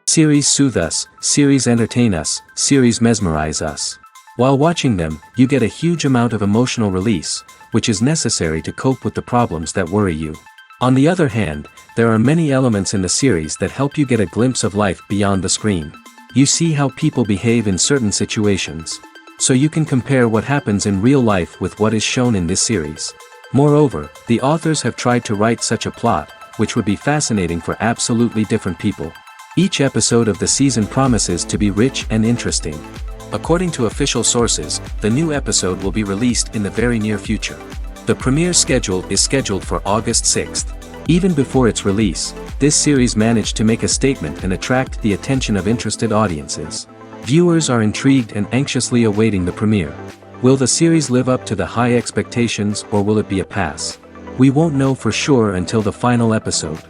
Series soothe us, series entertain us, series mesmerize us. While watching them, you get a huge amount of emotional release, which is necessary to cope with the problems that worry you. On the other hand, there are many elements in the series that help you get a glimpse of life beyond the screen. You see how people behave in certain situations. So you can compare what happens in real life with what is shown in this series. Moreover, the authors have tried to write such a plot, which would be fascinating for absolutely different people. Each episode of the season promises to be rich and interesting. According to official sources, the new episode will be released in the very near future. The premiere schedule is scheduled for August 6th. Even before its release, this series managed to make a statement and attract the attention of interested audiences. Viewers are intrigued and anxiously awaiting the premiere. Will the series live up to the high expectations, or will it be a pass? We won't know for sure until the final episode.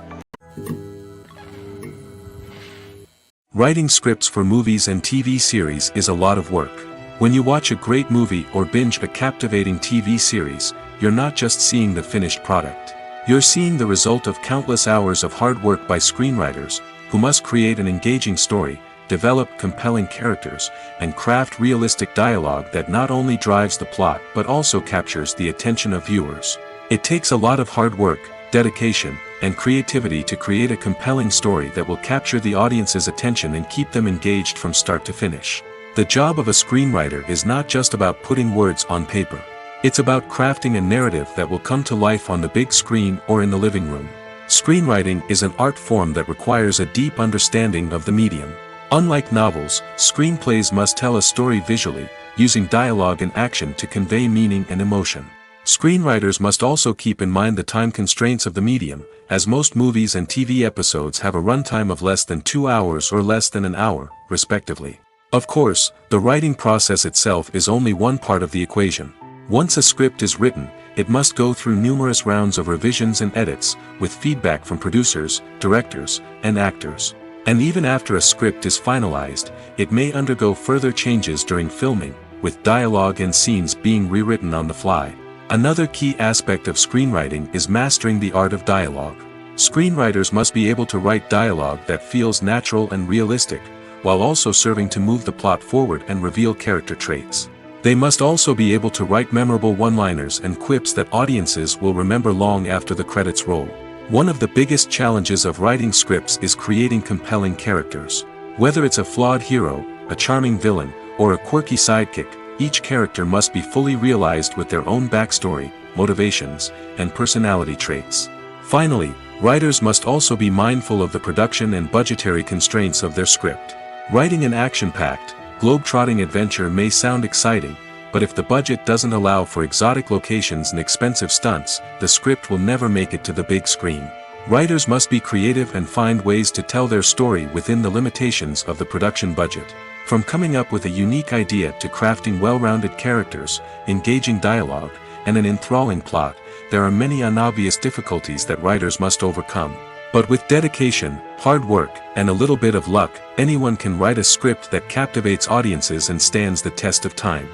Writing scripts for movies and TV series is a lot of work. When you watch a great movie or binge a captivating TV series, you're not just seeing the finished product. You're seeing the result of countless hours of hard work by screenwriters, who must create an engaging story, develop compelling characters, and craft realistic dialogue that not only drives the plot but also captures the attention of viewers. It takes a lot of hard work, dedication, and creativity to create a compelling story that will capture the audience's attention and keep them engaged from start to finish. The job of a screenwriter is not just about putting words on paper. It's about crafting a narrative that will come to life on the big screen or in the living room. Screenwriting is an art form that requires a deep understanding of the medium. Unlike novels, screenplays must tell a story visually, using dialogue and action to convey meaning and emotion. Screenwriters must also keep in mind the time constraints of the medium, as most movies and TV episodes have a runtime of less than 2 hours or less than an hour, respectively. Of course, the writing process itself is only one part of the equation. Once a script is written, it must go through numerous rounds of revisions and edits, with feedback from producers, directors, and actors. And even after a script is finalized, it may undergo further changes during filming, with dialogue and scenes being rewritten on the fly. Another key aspect of screenwriting is mastering the art of dialogue. Screenwriters must be able to write dialogue that feels natural and realistic, while also serving to move the plot forward and reveal character traits. They must also be able to write memorable one-liners and quips that audiences will remember long after the credits roll. One of the biggest challenges of writing scripts is creating compelling characters. Whether it's a flawed hero, a charming villain, or a quirky sidekick, each character must be fully realized with their own backstory, motivations, and personality traits. Finally, writers must also be mindful of the production and budgetary constraints of their script. Writing an action-packed, globe-trotting adventure may sound exciting, but if the budget doesn't allow for exotic locations and expensive stunts, the script will never make it to the big screen. Writers must be creative and find ways to tell their story within the limitations of the production budget. From coming up with a unique idea to crafting well-rounded characters, engaging dialogue, and an enthralling plot, there are many unobvious difficulties that writers must overcome. But with dedication, hard work, and a little bit of luck, anyone can write a script that captivates audiences and stands the test of time.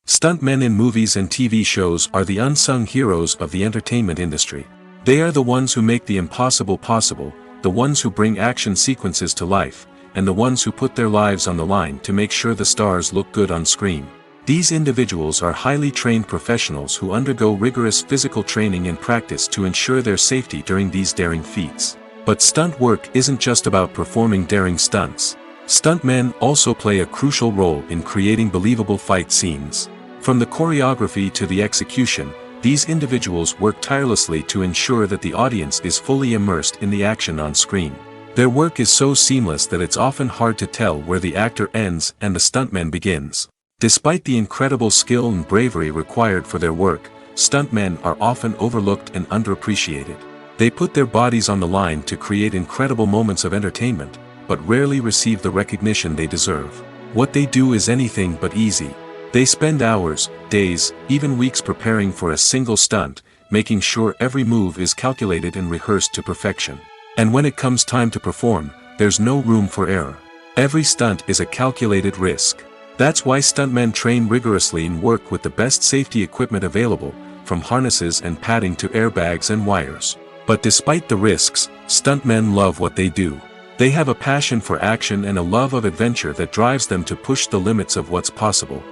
Stuntmen in movies and TV shows are the unsung heroes of the entertainment industry. They are the ones who make the impossible possible, the ones who bring action sequences to life, and the ones who put their lives on the line to make sure the stars look good on screen. These individuals are highly trained professionals who undergo rigorous physical training and practice to ensure their safety during these daring feats. But stunt work isn't just about performing daring stunts. Stuntmen also play a crucial role in creating believable fight scenes. From the choreography to the execution, these individuals work tirelessly to ensure that the audience is fully immersed in the action on screen. Their work is so seamless that it's often hard to tell where the actor ends and the stuntman begins. Despite the incredible skill and bravery required for their work, stuntmen are often overlooked and underappreciated. They put their bodies on the line to create incredible moments of entertainment, but rarely receive the recognition they deserve. What they do is anything but easy. They spend hours, days, even weeks preparing for a single stunt, making sure every move is calculated and rehearsed to perfection. And when it comes time to perform, there's no room for error. Every stunt is a calculated risk. That's why stuntmen train rigorously and work with the best safety equipment available, from harnesses and padding to airbags and wires. But despite the risks, Stuntmen love what they do. They have a passion for action and a love of adventure that drives them to push the limits of what's possible.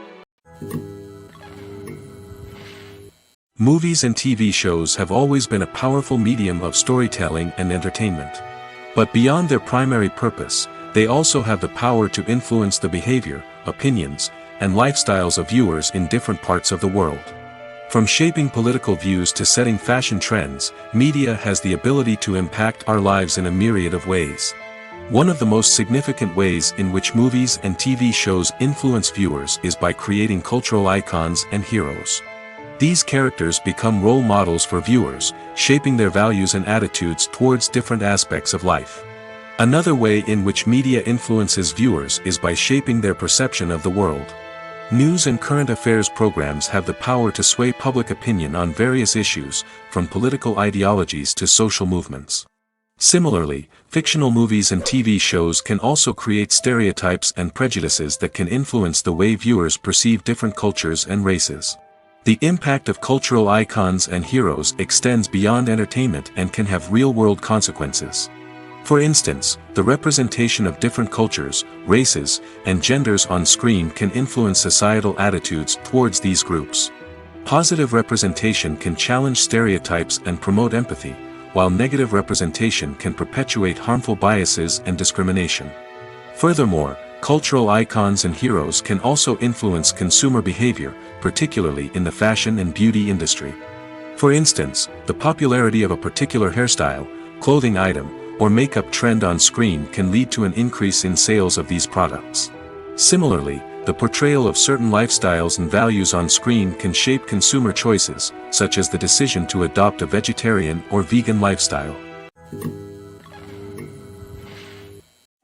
Movies and TV shows have always been a powerful medium of storytelling and entertainment. But beyond their primary purpose, they also have the power to influence the behavior, opinions, and lifestyles of viewers in different parts of the world. From shaping political views to setting fashion trends, media has the ability to impact our lives in a myriad of ways. One of the most significant ways in which movies and TV shows influence viewers is by creating cultural icons and heroes. These characters become role models for viewers, shaping their values and attitudes towards different aspects of life. Another way in which media influences viewers is by shaping their perception of the world. News and current affairs programs have the power to sway public opinion on various issues, from political ideologies to social movements. Similarly, fictional movies and TV shows can also create stereotypes and prejudices that can influence the way viewers perceive different cultures and races. The impact of cultural icons and heroes extends beyond entertainment and can have real-world consequences. For instance, the representation of different cultures, races, and genders on screen can influence societal attitudes towards these groups. Positive representation can challenge stereotypes and promote empathy, while negative representation can perpetuate harmful biases and discrimination. Furthermore, cultural icons and heroes can also influence consumer behavior, particularly in the fashion and beauty industry. For instance, the popularity of a particular hairstyle, clothing item, or makeup trend on screen can lead to an increase in sales of these products. Similarly, the portrayal of certain lifestyles and values on screen can shape consumer choices, such as the decision to adopt a vegetarian or vegan lifestyle.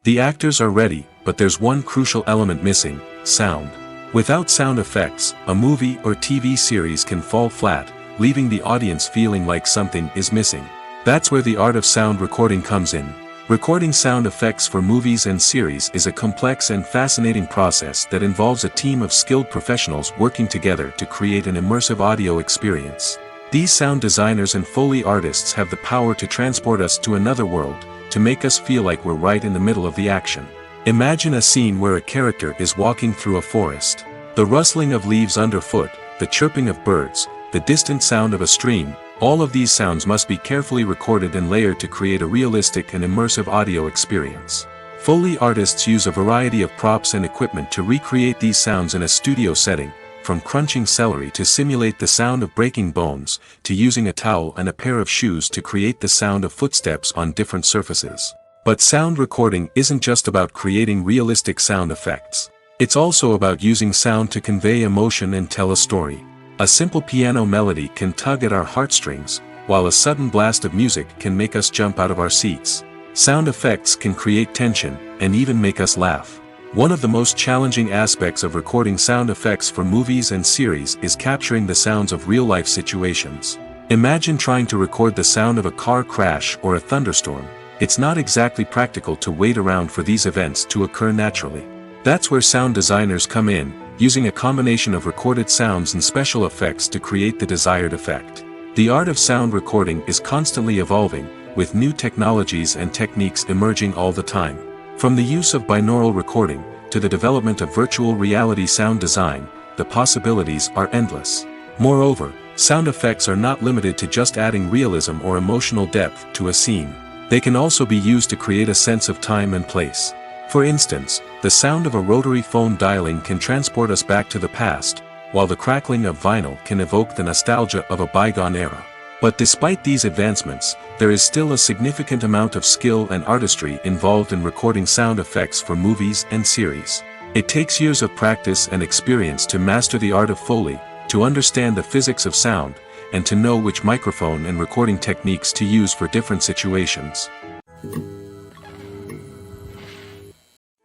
The actors are ready, but there's one crucial element missing: sound. Without sound effects, a movie or TV series can fall flat, leaving the audience feeling like something is missing. That's where the art of sound recording comes in. Recording sound effects for movies and series is a complex and fascinating process that involves a team of skilled professionals working together to create an immersive audio experience. These sound designers and Foley artists have the power to transport us to another world, to make us feel like we're right in the middle of the action. Imagine a scene where a character is walking through a forest. The rustling of leaves underfoot, the chirping of birds, the distant sound of a stream, all of these sounds must be carefully recorded and layered to create a realistic and immersive audio experience. Foley artists use a variety of props and equipment to recreate these sounds in a studio setting, from crunching celery to simulate the sound of breaking bones, to using a towel and a pair of shoes to create the sound of footsteps on different surfaces. But sound recording isn't just about creating realistic sound effects. It's also about using sound to convey emotion and tell a story. A simple piano melody can tug at our heartstrings, while a sudden blast of music can make us jump out of our seats. Sound effects can create tension, and even make us laugh. One of the most challenging aspects of recording sound effects for movies and series is capturing the sounds of real-life situations. Imagine trying to record the sound of a car crash or a thunderstorm. It's not exactly practical to wait around for these events to occur naturally. That's where sound designers come in, using a combination of recorded sounds and special effects to create the desired effect. The art of sound recording is constantly evolving, with new technologies and techniques emerging all the time. From the use of binaural recording, to the development of virtual reality sound design, the possibilities are endless. Moreover, sound effects are not limited to just adding realism or emotional depth to a scene. They can also be used to create a sense of time and place. For instance, the sound of a rotary phone dialing can transport us back to the past, while the crackling of vinyl can evoke the nostalgia of a bygone era. But despite these advancements, there is still a significant amount of skill and artistry involved in recording sound effects for movies and series. It takes years of practice and experience to master the art of Foley, to understand the physics of sound, and to know which microphone and recording techniques to use for different situations.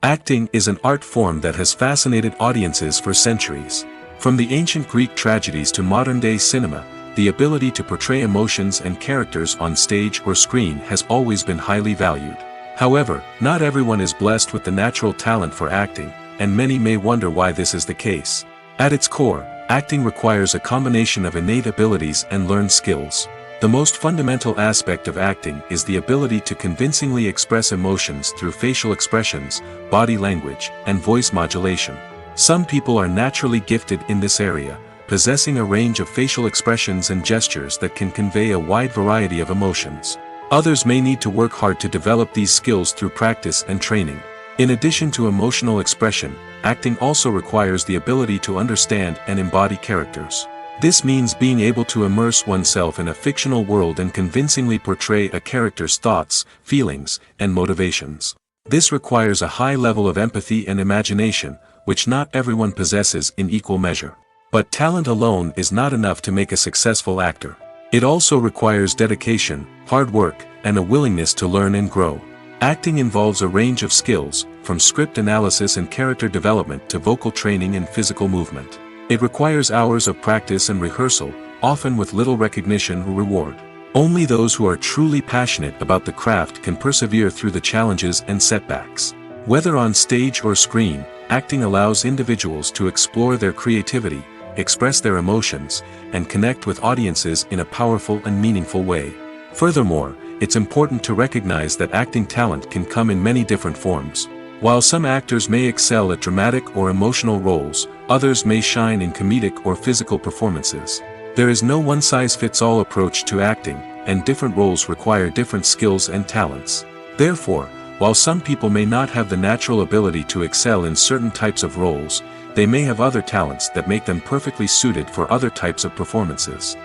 Acting is an art form that has fascinated audiences for centuries. From the ancient Greek tragedies to modern-day cinema, the ability to portray emotions and characters on stage or screen has always been highly valued. However, not everyone is blessed with the natural talent for acting, and many may wonder why this is the case. At its core, acting requires a combination of innate abilities and learned skills. The most fundamental aspect of acting is the ability to convincingly express emotions through facial expressions, body language, and voice modulation. Some people are naturally gifted in this area, possessing a range of facial expressions and gestures that can convey a wide variety of emotions. Others may need to work hard to develop these skills through practice and training. In addition to emotional expression, acting also requires the ability to understand and embody characters. This means being able to immerse oneself in a fictional world and convincingly portray a character's thoughts, feelings, and motivations. This requires a high level of empathy and imagination, which not everyone possesses in equal measure. But talent alone is not enough to make a successful actor. It also requires dedication, hard work, and a willingness to learn and grow. Acting involves a range of skills, from script analysis and character development to vocal training and physical movement. It requires hours of practice and rehearsal, often with little recognition or reward. Only those who are truly passionate about the craft can persevere through the challenges and setbacks. Whether on stage or screen, acting allows individuals to explore their creativity, express their emotions, and connect with audiences in a powerful and meaningful way. Furthermore, it's important to recognize that acting talent can come in many different forms. While some actors may excel at dramatic or emotional roles, others may shine in comedic or physical performances. There is no one-size-fits-all approach to acting, and different roles require different skills and talents. Therefore, while some people may not have the natural ability to excel in certain types of roles, they may have other talents that make them perfectly suited for other types of performances.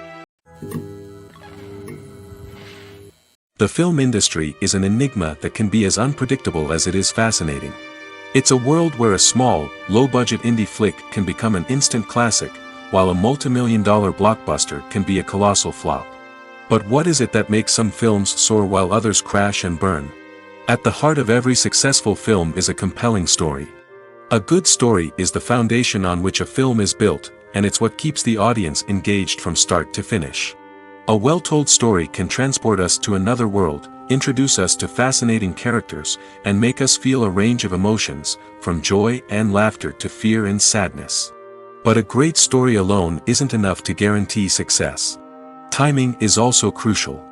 The film industry is an enigma that can be as unpredictable as it is fascinating. It's a world where a small, low-budget indie flick can become an instant classic, while a multi-million-dollar blockbuster can be a colossal flop. But what is it that makes some films soar while others crash and burn? At the heart of every successful film is a compelling story. A good story is the foundation on which a film is built, and it's what keeps the audience engaged from start to finish. A well-told story can transport us to another world, introduce us to fascinating characters, and make us feel a range of emotions, from joy and laughter to fear and sadness. But a great story alone isn't enough to guarantee success. Timing is also crucial.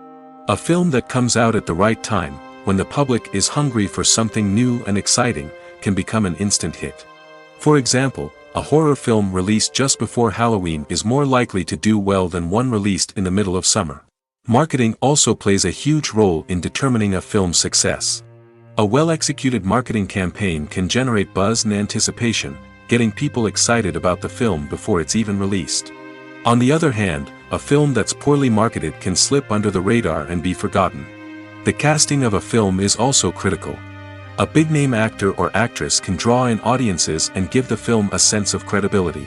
A film that comes out at the right time, when the public is hungry for something new and exciting, can become an instant hit. For example, a horror film released just before Halloween is more likely to do well than one released in the middle of summer. Marketing also plays a huge role in determining a film's success. A well-executed marketing campaign can generate buzz and anticipation, getting people excited about the film before it's even released. On the other hand, a film that's poorly marketed can slip under the radar and be forgotten. The casting of a film is also critical. A big-name actor or actress can draw in audiences and give the film a sense of credibility.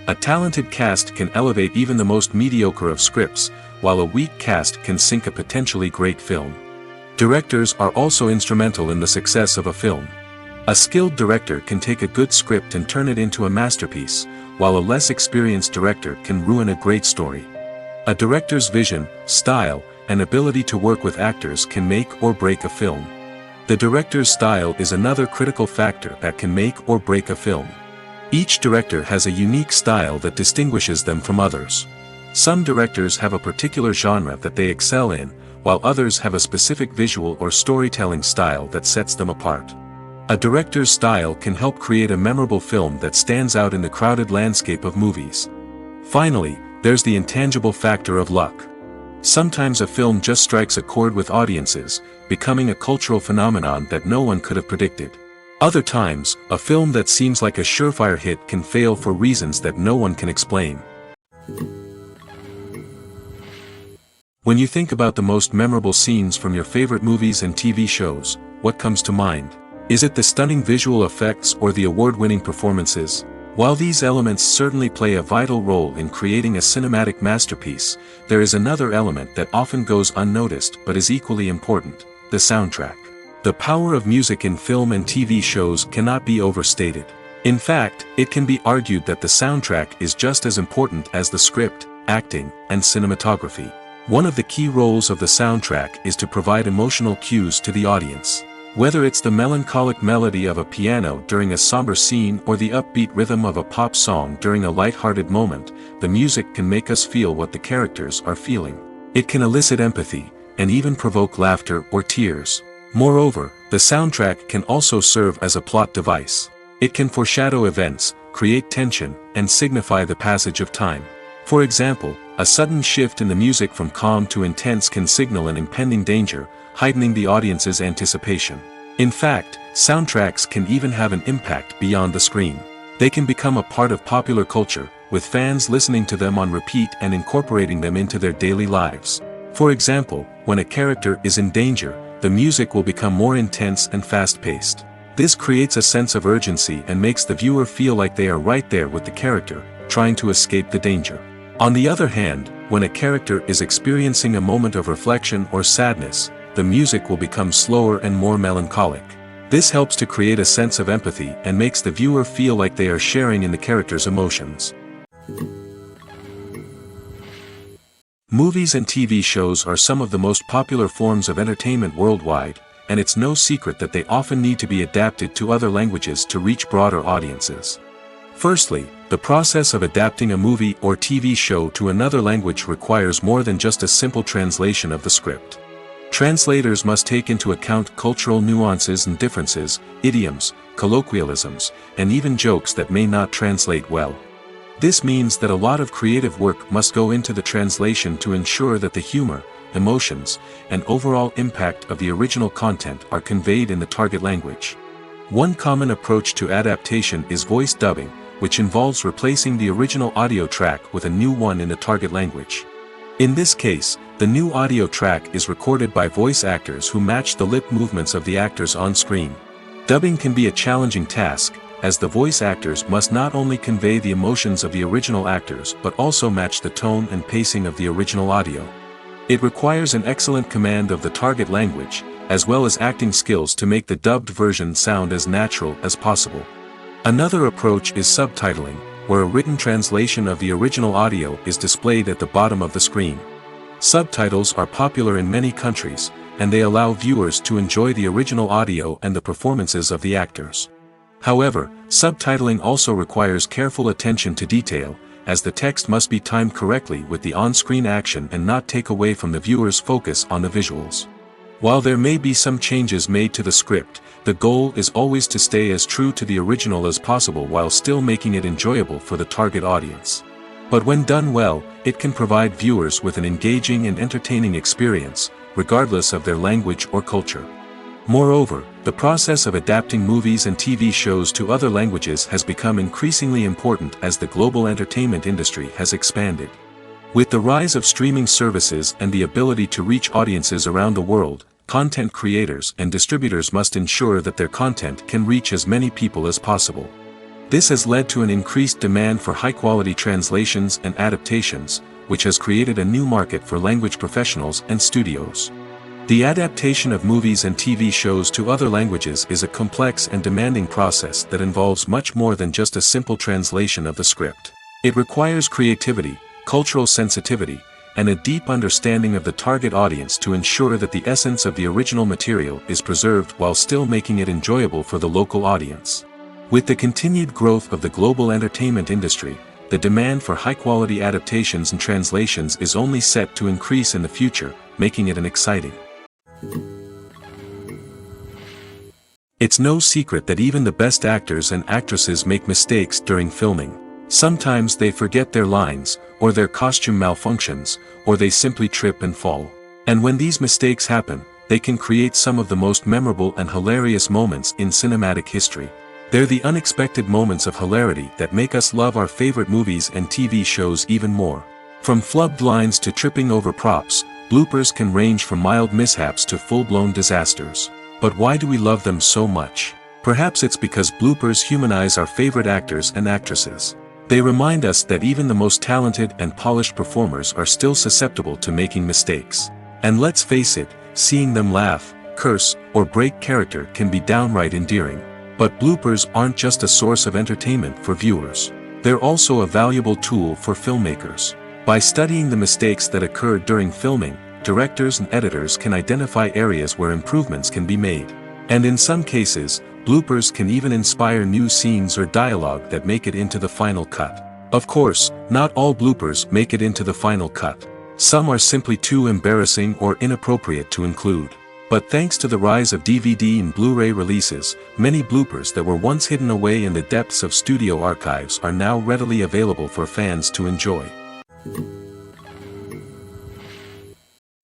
A talented cast can elevate even the most mediocre of scripts, while a weak cast can sink a potentially great film. Directors are also instrumental in the success of a film. A skilled director can take a good script and turn it into a masterpiece, while a less experienced director can ruin a great story. A director's vision, style, and ability to work with actors can make or break a film. The director's style is another critical factor that can make or break a film. Each director has a unique style that distinguishes them from others. Some directors have a particular genre that they excel in, while others have a specific visual or storytelling style that sets them apart. A director's style can help create a memorable film that stands out in the crowded landscape of movies. Finally, there's the intangible factor of luck. Sometimes a film just strikes a chord with audiences, becoming a cultural phenomenon that no one could have predicted. Other times, a film that seems like a surefire hit can fail for reasons that no one can explain. When you think about the most memorable scenes from your favorite movies and TV shows, what comes to mind? Is it the stunning visual effects or the award-winning performances? While these elements certainly play a vital role in creating a cinematic masterpiece, there is another element that often goes unnoticed but is equally important: the soundtrack. The power of music in film and TV shows cannot be overstated. In fact, it can be argued that the soundtrack is just as important as the script, acting, and cinematography. One of the key roles of the soundtrack is to provide emotional cues to the audience. Whether it's the melancholic melody of a piano during a somber scene or the upbeat rhythm of a pop song during a light-hearted moment, the music can make us feel what the characters are feeling. It can elicit empathy, and even provoke laughter or tears. Moreover, the soundtrack can also serve as a plot device. It can foreshadow events, create tension, and signify the passage of time. For example, a sudden shift in the music from calm to intense can signal an impending danger, heightening the audience's anticipation. In fact, soundtracks can even have an impact beyond the screen. They can become a part of popular culture, with fans listening to them on repeat and incorporating them into their daily lives. For example, when a character is in danger, the music will become more intense and fast-paced. This creates a sense of urgency and makes the viewer feel like they are right there with the character, trying to escape the danger. On the other hand, when a character is experiencing a moment of reflection or sadness, the music will become slower and more melancholic. This helps to create a sense of empathy and makes the viewer feel like they are sharing in the character's emotions. Movies and TV shows are some of the most popular forms of entertainment worldwide, and it's no secret that they often need to be adapted to other languages to reach broader audiences. Firstly, the process of adapting a movie or TV show to another language requires more than just a simple translation of the script. Translators must take into account cultural nuances and differences, idioms, colloquialisms, and even jokes that may not translate well. This means that a lot of creative work must go into the translation to ensure that the humor, emotions, and overall impact of the original content are conveyed in the target language. One common approach to adaptation is voice dubbing, which involves replacing the original audio track with a new one in the target language. In this case, the new audio track is recorded by voice actors who match the lip movements of the actors on screen. Dubbing can be a challenging task, as the voice actors must not only convey the emotions of the original actors but also match the tone and pacing of the original audio. It requires an excellent command of the target language, as well as acting skills to make the dubbed version sound as natural as possible. Another approach is subtitling, where a written translation of the original audio is displayed at the bottom of the screen. Subtitles are popular in many countries, and they allow viewers to enjoy the original audio and the performances of the actors. However, subtitling also requires careful attention to detail, as the text must be timed correctly with the on-screen action and not take away from the viewer's focus on the visuals. While there may be some changes made to the script, the goal is always to stay as true to the original as possible while still making it enjoyable for the target audience. But when done well, it can provide viewers with an engaging and entertaining experience, regardless of their language or culture. Moreover, the process of adapting movies and TV shows to other languages has become increasingly important as the global entertainment industry has expanded. With the rise of streaming services and the ability to reach audiences around the world, content creators and distributors must ensure that their content can reach as many people as possible. This has led to an increased demand for high-quality translations and adaptations, which has created a new market for language professionals and studios. The adaptation of movies and TV shows to other languages is a complex and demanding process that involves much more than just a simple translation of the script. It requires creativity, cultural sensitivity, and a deep understanding of the target audience to ensure that the essence of the original material is preserved while still making it enjoyable for the local audience. With the continued growth of the global entertainment industry, the demand for high-quality adaptations and translations is only set to increase in the future, making it an exciting. It's no secret that even the best actors and actresses make mistakes during filming. Sometimes they forget their lines, or their costume malfunctions, or they simply trip and fall. And when these mistakes happen, they can create some of the most memorable and hilarious moments in cinematic history. They're the unexpected moments of hilarity that make us love our favorite movies and TV shows even more. From flubbed lines to tripping over props, bloopers can range from mild mishaps to full-blown disasters. But why do we love them so much? Perhaps it's because bloopers humanize our favorite actors and actresses. They remind us that even the most talented and polished performers are still susceptible to making mistakes. And let's face it, seeing them laugh, curse, or break character can be downright endearing. But bloopers aren't just a source of entertainment for viewers. They're also a valuable tool for filmmakers. By studying the mistakes that occurred during filming, directors and editors can identify areas where improvements can be made. And in some cases, bloopers can even inspire new scenes or dialogue that make it into the final cut. Of course, not all bloopers make it into the final cut. Some are simply too embarrassing or inappropriate to include. But thanks to the rise of DVD and Blu-ray releases, many bloopers that were once hidden away in the depths of studio archives are now readily available for fans to enjoy.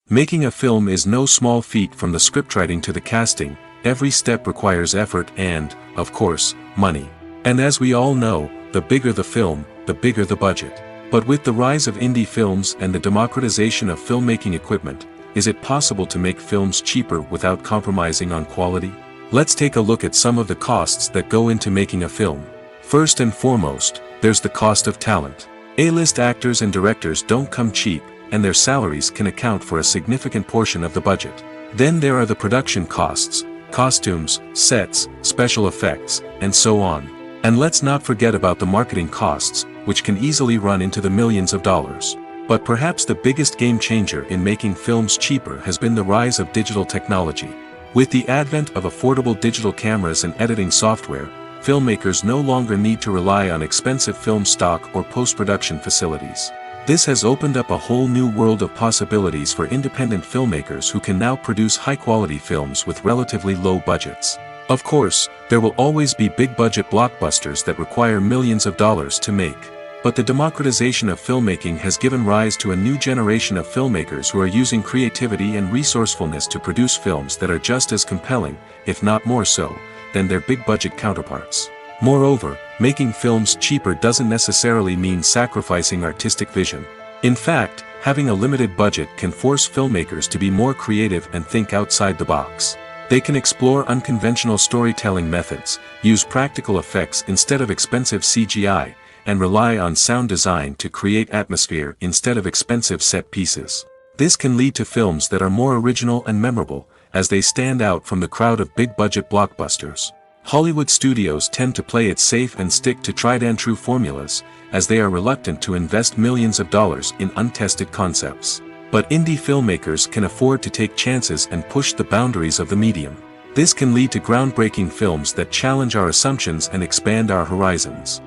Making a film is no small feat. From the scriptwriting to the casting, every step requires effort and, of course, money. And as we all know, the bigger the film, the bigger the budget. But with the rise of indie films and the democratization of filmmaking equipment, is it possible to make films cheaper without compromising on quality? Let's take a look at some of the costs that go into making a film. First and foremost, there's the cost of talent. A-list actors and directors don't come cheap, and their salaries can account for a significant portion of the budget. Then there are the production costs, costumes, sets, special effects, and so on. And let's not forget about the marketing costs, which can easily run into the millions of dollars. But perhaps the biggest game changer in making films cheaper has been the rise of digital technology. With the advent of affordable digital cameras and editing software, filmmakers no longer need to rely on expensive film stock or post-production facilities. This has opened up a whole new world of possibilities for independent filmmakers who can now produce high-quality films with relatively low budgets. Of course, there will always be big-budget blockbusters that require millions of dollars to make. But the democratization of filmmaking has given rise to a new generation of filmmakers who are using creativity and resourcefulness to produce films that are just as compelling, if not more so, than their big-budget counterparts. Moreover, making films cheaper doesn't necessarily mean sacrificing artistic vision. In fact, having a limited budget can force filmmakers to be more creative and think outside the box. They can explore unconventional storytelling methods, use practical effects instead of expensive CGI, and rely on sound design to create atmosphere instead of expensive set pieces. This can lead to films that are more original and memorable, as they stand out from the crowd of big-budget blockbusters. Hollywood studios tend to play it safe and stick to tried-and-true formulas, as they are reluctant to invest millions of dollars in untested concepts. But indie filmmakers can afford to take chances and push the boundaries of the medium. This can lead to groundbreaking films that challenge our assumptions and expand our horizons.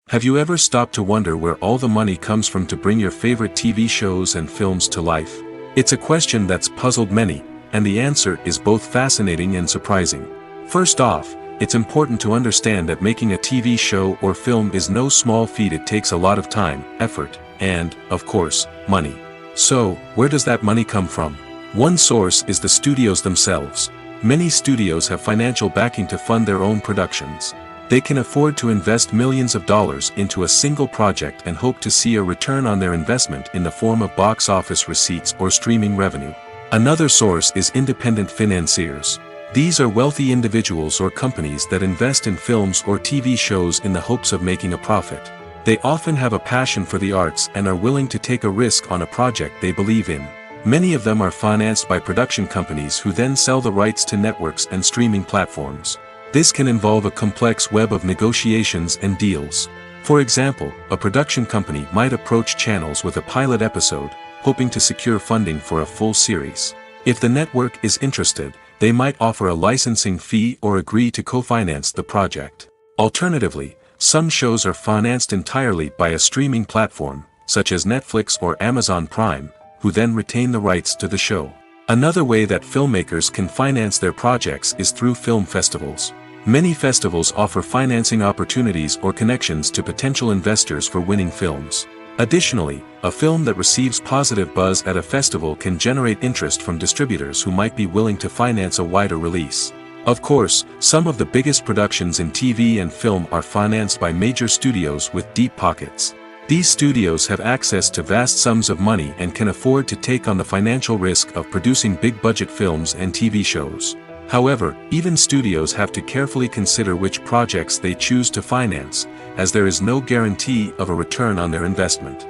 Have you ever stopped to wonder where all the money comes from to bring your favorite TV shows and films to life? It's a question that's puzzled many, and the answer is both fascinating and surprising. First off, it's important to understand that making a TV show or film is no small feat. It takes a lot of time, effort, and, of course, money. So, where does that money come from? One source is the studios themselves. Many studios have financial backing to fund their own productions. They can afford to invest millions of dollars into a single project and hope to see a return on their investment in the form of box office receipts or streaming revenue. Another source is independent financiers. These are wealthy individuals or companies that invest in films or TV shows in the hopes of making a profit. They often have a passion for the arts and are willing to take a risk on a project they believe in. Many of them are financed by production companies who then sell the rights to networks and streaming platforms. This can involve a complex web of negotiations and deals. For example, a production company might approach channels with a pilot episode, hoping to secure funding for a full series. If the network is interested, they might offer a licensing fee or agree to co-finance the project. Alternatively, some shows are financed entirely by a streaming platform, such as Netflix or Amazon Prime, who then retain the rights to the show. Another way that filmmakers can finance their projects is through film festivals. Many festivals offer financing opportunities or connections to potential investors for winning films. Additionally, a film that receives positive buzz at a festival can generate interest from distributors who might be willing to finance a wider release. Of course, some of the biggest productions in TV and film are financed by major studios with deep pockets. These studios have access to vast sums of money and can afford to take on the financial risk of producing big-budget films and TV shows. However, even studios have to carefully consider which projects they choose to finance, as there is no guarantee of a return on their investment.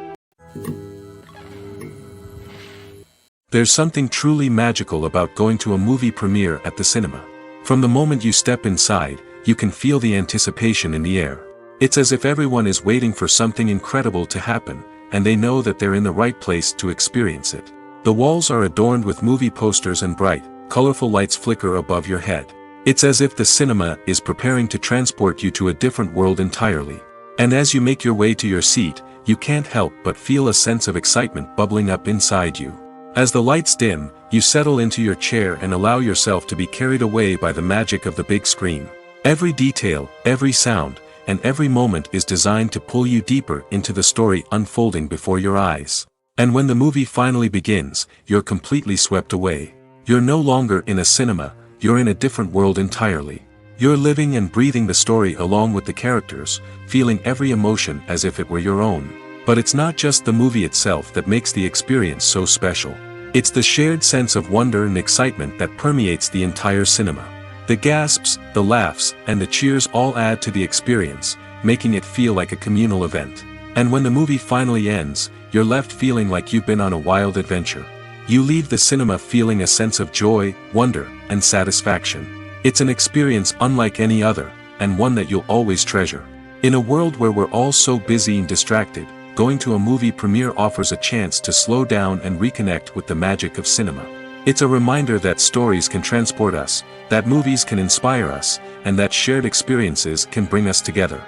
There's something truly magical about going to a movie premiere at the cinema. From the moment you step inside, you can feel the anticipation in the air. It's as if everyone is waiting for something incredible to happen, and they know that they're in the right place to experience it. The walls are adorned with movie posters and bright, colorful lights flicker above your head. It's as if the cinema is preparing to transport you to a different world entirely. And as you make your way to your seat, you can't help but feel a sense of excitement bubbling up inside you. As the lights dim, you settle into your chair and allow yourself to be carried away by the magic of the big screen. Every detail, every sound, and every moment is designed to pull you deeper into the story unfolding before your eyes. And when the movie finally begins, you're completely swept away. You're no longer in a cinema, you're in a different world entirely. You're living and breathing the story along with the characters, feeling every emotion as if it were your own. But it's not just the movie itself that makes the experience so special. It's the shared sense of wonder and excitement that permeates the entire cinema. The gasps, the laughs, and the cheers all add to the experience, making it feel like a communal event. And when the movie finally ends, you're left feeling like you've been on a wild adventure. You leave the cinema feeling a sense of joy, wonder, and satisfaction. It's an experience unlike any other, and one that you'll always treasure. In a world where we're all so busy and distracted, going to a movie premiere offers a chance to slow down and reconnect with the magic of cinema. It's a reminder that stories can transport us, that movies can inspire us, and that shared experiences can bring us together.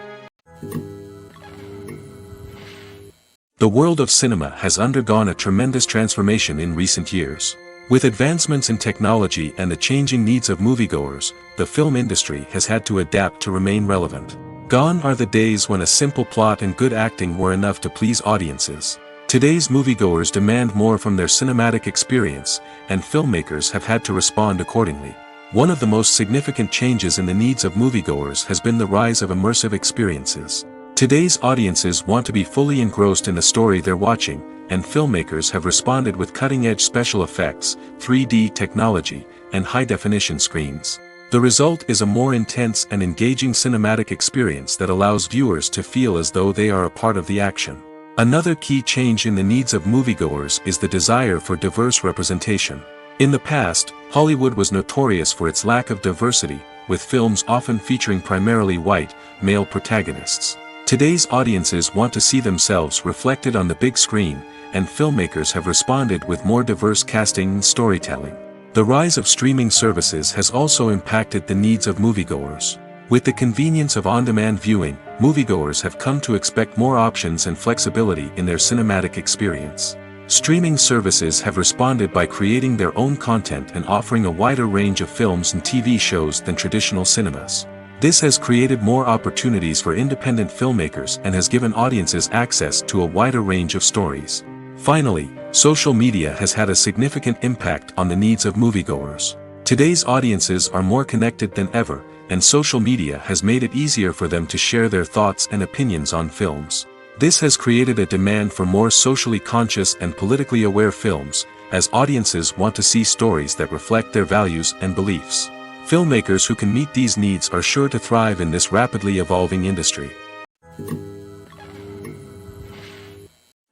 The world of cinema has undergone a tremendous transformation in recent years. With advancements in technology and the changing needs of moviegoers, the film industry has had to adapt to remain relevant. Gone are the days when a simple plot and good acting were enough to please audiences. Today's moviegoers demand more from their cinematic experience, and filmmakers have had to respond accordingly. One of the most significant changes in the needs of moviegoers has been the rise of immersive experiences. Today's audiences want to be fully engrossed in the story they're watching, and filmmakers have responded with cutting-edge special effects, 3D technology, and high-definition screens. The result is a more intense and engaging cinematic experience that allows viewers to feel as though they are a part of the action. Another key change in the needs of moviegoers is the desire for diverse representation. In the past, Hollywood was notorious for its lack of diversity, with films often featuring primarily white, male protagonists. Today's audiences want to see themselves reflected on the big screen, and filmmakers have responded with more diverse casting and storytelling. The rise of streaming services has also impacted the needs of moviegoers. With the convenience of on-demand viewing, moviegoers have come to expect more options and flexibility in their cinematic experience. Streaming services have responded by creating their own content and offering a wider range of films and TV shows than traditional cinemas. This has created more opportunities for independent filmmakers and has given audiences access to a wider range of stories. Finally, social media has had a significant impact on the needs of moviegoers. Today's audiences are more connected than ever, and social media has made it easier for them to share their thoughts and opinions on films. This has created a demand for more socially conscious and politically aware films, as audiences want to see stories that reflect their values and beliefs. Filmmakers who can meet these needs are sure to thrive in this rapidly evolving industry.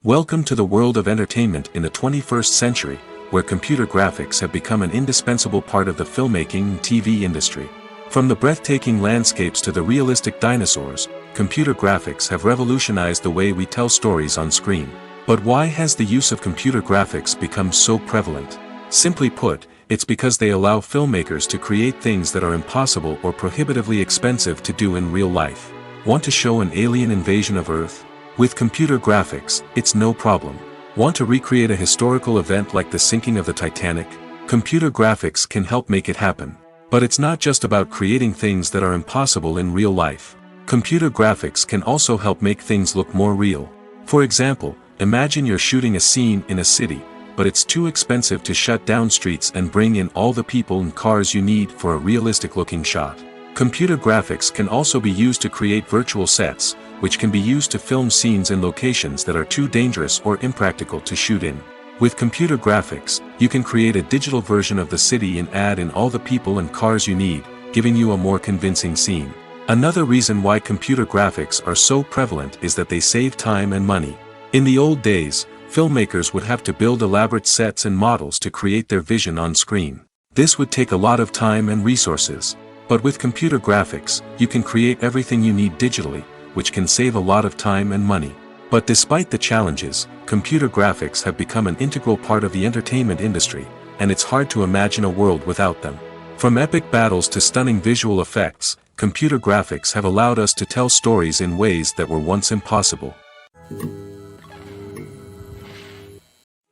Welcome to the world of entertainment in the 21st century, where computer graphics have become an indispensable part of the filmmaking and TV industry. From the breathtaking landscapes to the realistic dinosaurs, computer graphics have revolutionized the way we tell stories on screen. But why has the use of computer graphics become so prevalent? Simply put, it's because they allow filmmakers to create things that are impossible or prohibitively expensive to do in real life. Want to show an alien invasion of Earth? With computer graphics, it's no problem. Want to recreate a historical event like the sinking of the Titanic? Computer graphics can help make it happen. But it's not just about creating things that are impossible in real life. Computer graphics can also help make things look more real. For example, imagine you're shooting a scene in a city, but it's too expensive to shut down streets and bring in all the people and cars you need for a realistic-looking shot. Computer graphics can also be used to create virtual sets, which can be used to film scenes in locations that are too dangerous or impractical to shoot in. With computer graphics, you can create a digital version of the city and add in all the people and cars you need, giving you a more convincing scene. Another reason why computer graphics are so prevalent is that they save time and money. In the old days, filmmakers would have to build elaborate sets and models to create their vision on screen. This would take a lot of time and resources. But with computer graphics, you can create everything you need digitally, which can save a lot of time and money. But despite the challenges, computer graphics have become an integral part of the entertainment industry, and it's hard to imagine a world without them. From epic battles to stunning visual effects, computer graphics have allowed us to tell stories in ways that were once impossible.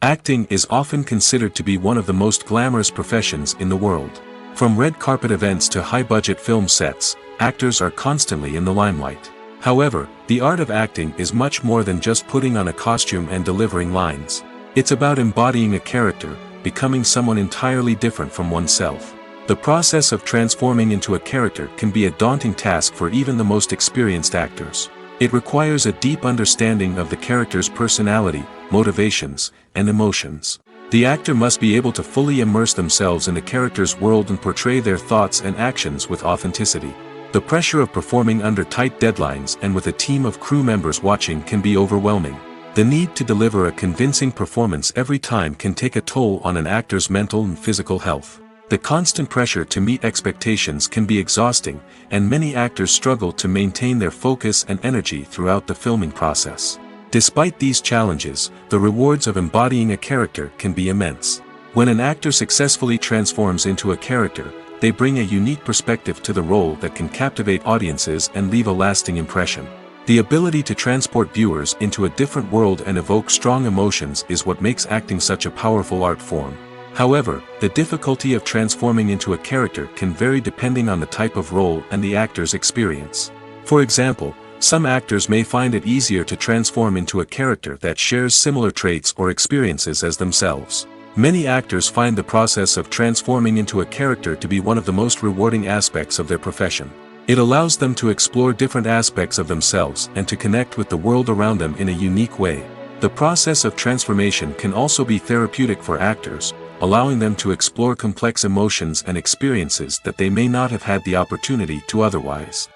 Acting is often considered to be one of the most glamorous professions in the world. From red carpet events to high-budget film sets, actors are constantly in the limelight. However, the art of acting is much more than just putting on a costume and delivering lines. It's about embodying a character, becoming someone entirely different from oneself. The process of transforming into a character can be a daunting task for even the most experienced actors. It requires a deep understanding of the character's personality, motivations, and emotions. The actor must be able to fully immerse themselves in the character's world and portray their thoughts and actions with authenticity. The pressure of performing under tight deadlines and with a team of crew members watching can be overwhelming. The need to deliver a convincing performance every time can take a toll on an actor's mental and physical health. The constant pressure to meet expectations can be exhausting, and many actors struggle to maintain their focus and energy throughout the filming process. Despite these challenges, the rewards of embodying a character can be immense. When an actor successfully transforms into a character, they bring a unique perspective to the role that can captivate audiences and leave a lasting impression. The ability to transport viewers into a different world and evoke strong emotions is what makes acting such a powerful art form. However, the difficulty of transforming into a character can vary depending on the type of role and the actor's experience. For example, some actors may find it easier to transform into a character that shares similar traits or experiences as themselves. Many actors find the process of transforming into a character to be one of the most rewarding aspects of their profession. It allows them to explore different aspects of themselves and to connect with the world around them in a unique way. The process of transformation can also be therapeutic for actors, allowing them to explore complex emotions and experiences that they may not have had the opportunity to otherwise.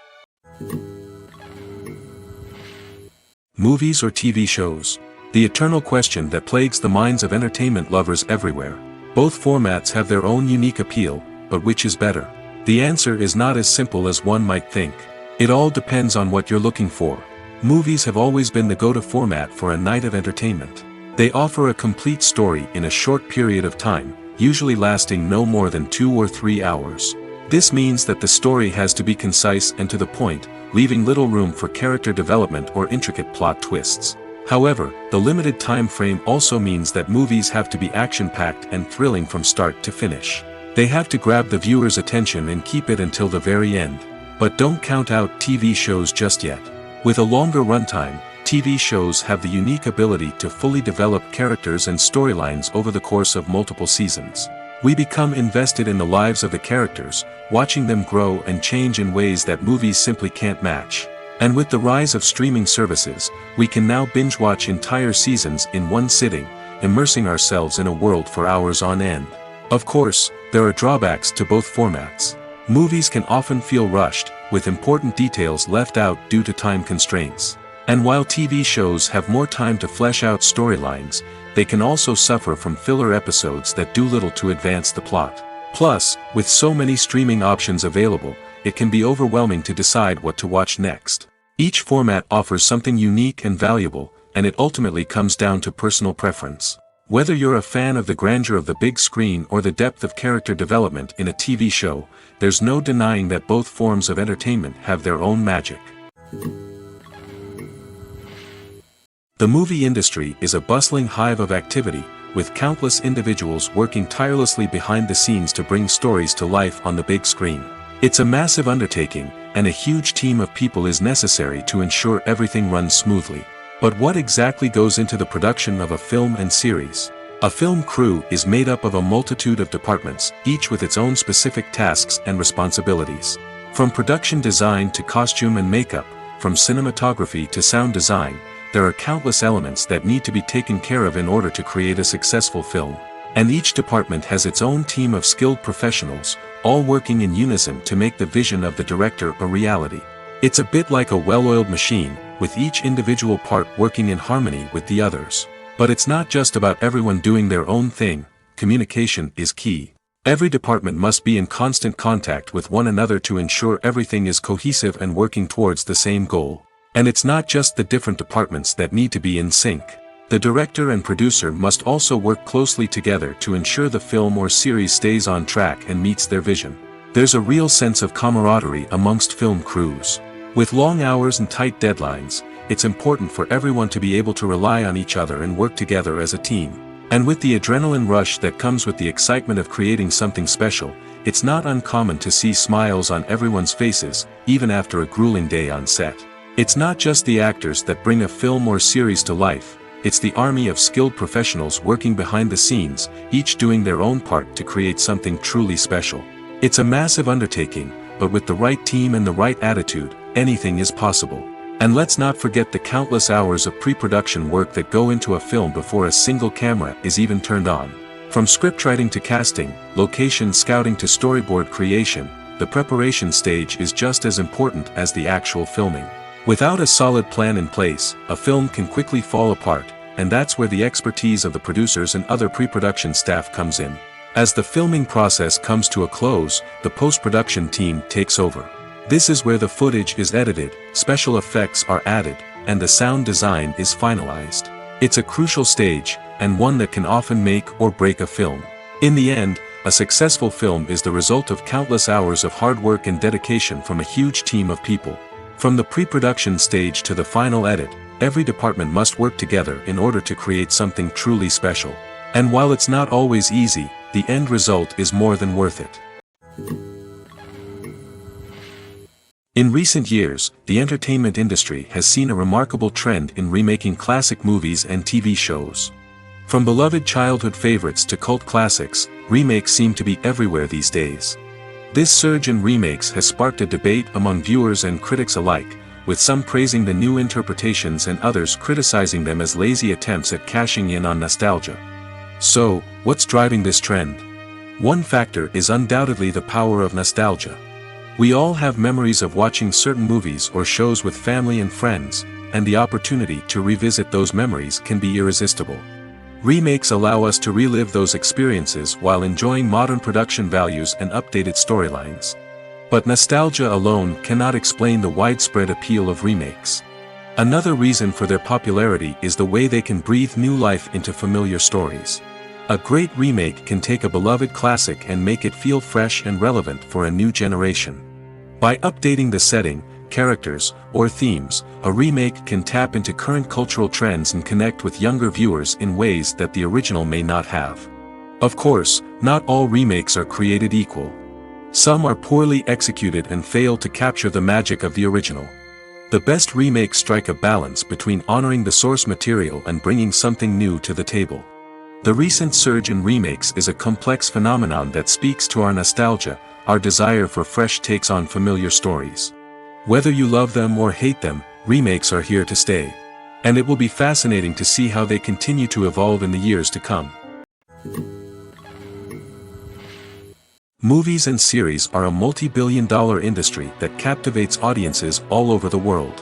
Movies or TV shows? The eternal question that plagues the minds of entertainment lovers everywhere. Both formats have their own unique appeal, but which is better? The answer is not as simple as one might think. It all depends on what you're looking for. Movies have always been the go-to format for a night of entertainment. They offer a complete story in a short period of time, usually lasting no more than 2 or 3 hours. This means that the story has to be concise and to the point, leaving little room for character development or intricate plot twists. However, the limited time frame also means that movies have to be action-packed and thrilling from start to finish. They have to grab the viewer's attention and keep it until the very end. But don't count out TV shows just yet. With a longer runtime, TV shows have the unique ability to fully develop characters and storylines over the course of multiple seasons. We become invested in the lives of the characters, watching them grow and change in ways that movies simply can't match. And with the rise of streaming services, we can now binge-watch entire seasons in one sitting, immersing ourselves in a world for hours on end. Of course, there are drawbacks to both formats. Movies can often feel rushed, with important details left out due to time constraints. And while TV shows have more time to flesh out storylines, they can also suffer from filler episodes that do little to advance the plot. Plus, with so many streaming options available, it can be overwhelming to decide what to watch next. Each format offers something unique and valuable, and it ultimately comes down to personal preference. Whether you're a fan of the grandeur of the big screen or the depth of character development in a TV show, there's no denying that both forms of entertainment have their own magic. The movie industry is a bustling hive of activity, with countless individuals working tirelessly behind the scenes to bring stories to life on the big screen. It's a massive undertaking, and a huge team of people is necessary to ensure everything runs smoothly. But what exactly goes into the production of a film and series? A film crew is made up of a multitude of departments, each with its own specific tasks and responsibilities. From production design to costume and makeup, from cinematography to sound design, there are countless elements that need to be taken care of in order to create a successful film. And each department has its own team of skilled professionals, all working in unison to make the vision of the director a reality. It's a bit like a well-oiled machine, with each individual part working in harmony with the others. But it's not just about everyone doing their own thing. Communication is key. Every department must be in constant contact with one another to ensure everything is cohesive and working towards the same goal. And it's not just the different departments that need to be in sync. The director and producer must also work closely together to ensure the film or series stays on track and meets their vision. There's a real sense of camaraderie amongst film crews. With long hours and tight deadlines, it's important for everyone to be able to rely on each other and work together as a team. And with the adrenaline rush that comes with the excitement of creating something special, it's not uncommon to see smiles on everyone's faces, even after a grueling day on set. It's not just the actors that bring a film or series to life, it's the army of skilled professionals working behind the scenes, each doing their own part to create something truly special. It's a massive undertaking, but with the right team and the right attitude, anything is possible. And let's not forget the countless hours of pre-production work that go into a film before a single camera is even turned on. From scriptwriting to casting, location scouting to storyboard creation, the preparation stage is just as important as the actual filming. Without a solid plan in place, a film can quickly fall apart, and that's where the expertise of the producers and other pre-production staff comes in. As the filming process comes to a close, the post-production team takes over. This is where the footage is edited, special effects are added, and the sound design is finalized. It's a crucial stage, and one that can often make or break a film. In the end, a successful film is the result of countless hours of hard work and dedication from a huge team of people. From the pre-production stage to the final edit, every department must work together in order to create something truly special. And while it's not always easy, the end result is more than worth it. In recent years, the entertainment industry has seen a remarkable trend in remaking classic movies and TV shows. From beloved childhood favorites to cult classics, remakes seem to be everywhere these days. This surge in remakes has sparked a debate among viewers and critics alike, with some praising the new interpretations and others criticizing them as lazy attempts at cashing in on nostalgia. So, what's driving this trend? One factor is undoubtedly the power of nostalgia. We all have memories of watching certain movies or shows with family and friends, and the opportunity to revisit those memories can be irresistible. Remakes allow us to relive those experiences while enjoying modern production values and updated storylines. But nostalgia alone cannot explain the widespread appeal of remakes. Another reason for their popularity is the way they can breathe new life into familiar stories. A great remake can take a beloved classic and make it feel fresh and relevant for a new generation. By updating the setting, characters, or themes, a remake can tap into current cultural trends and connect with younger viewers in ways that the original may not have. Of course, not all remakes are created equal. Some are poorly executed and fail to capture the magic of the original. The best remakes strike a balance between honoring the source material and bringing something new to the table. The recent surge in remakes is a complex phenomenon that speaks to our nostalgia, our desire for fresh takes on familiar stories. Whether you love them or hate them, remakes are here to stay. And it will be fascinating to see how they continue to evolve in the years to come. Movies and series are a multi-billion-dollar industry that captivates audiences all over the world.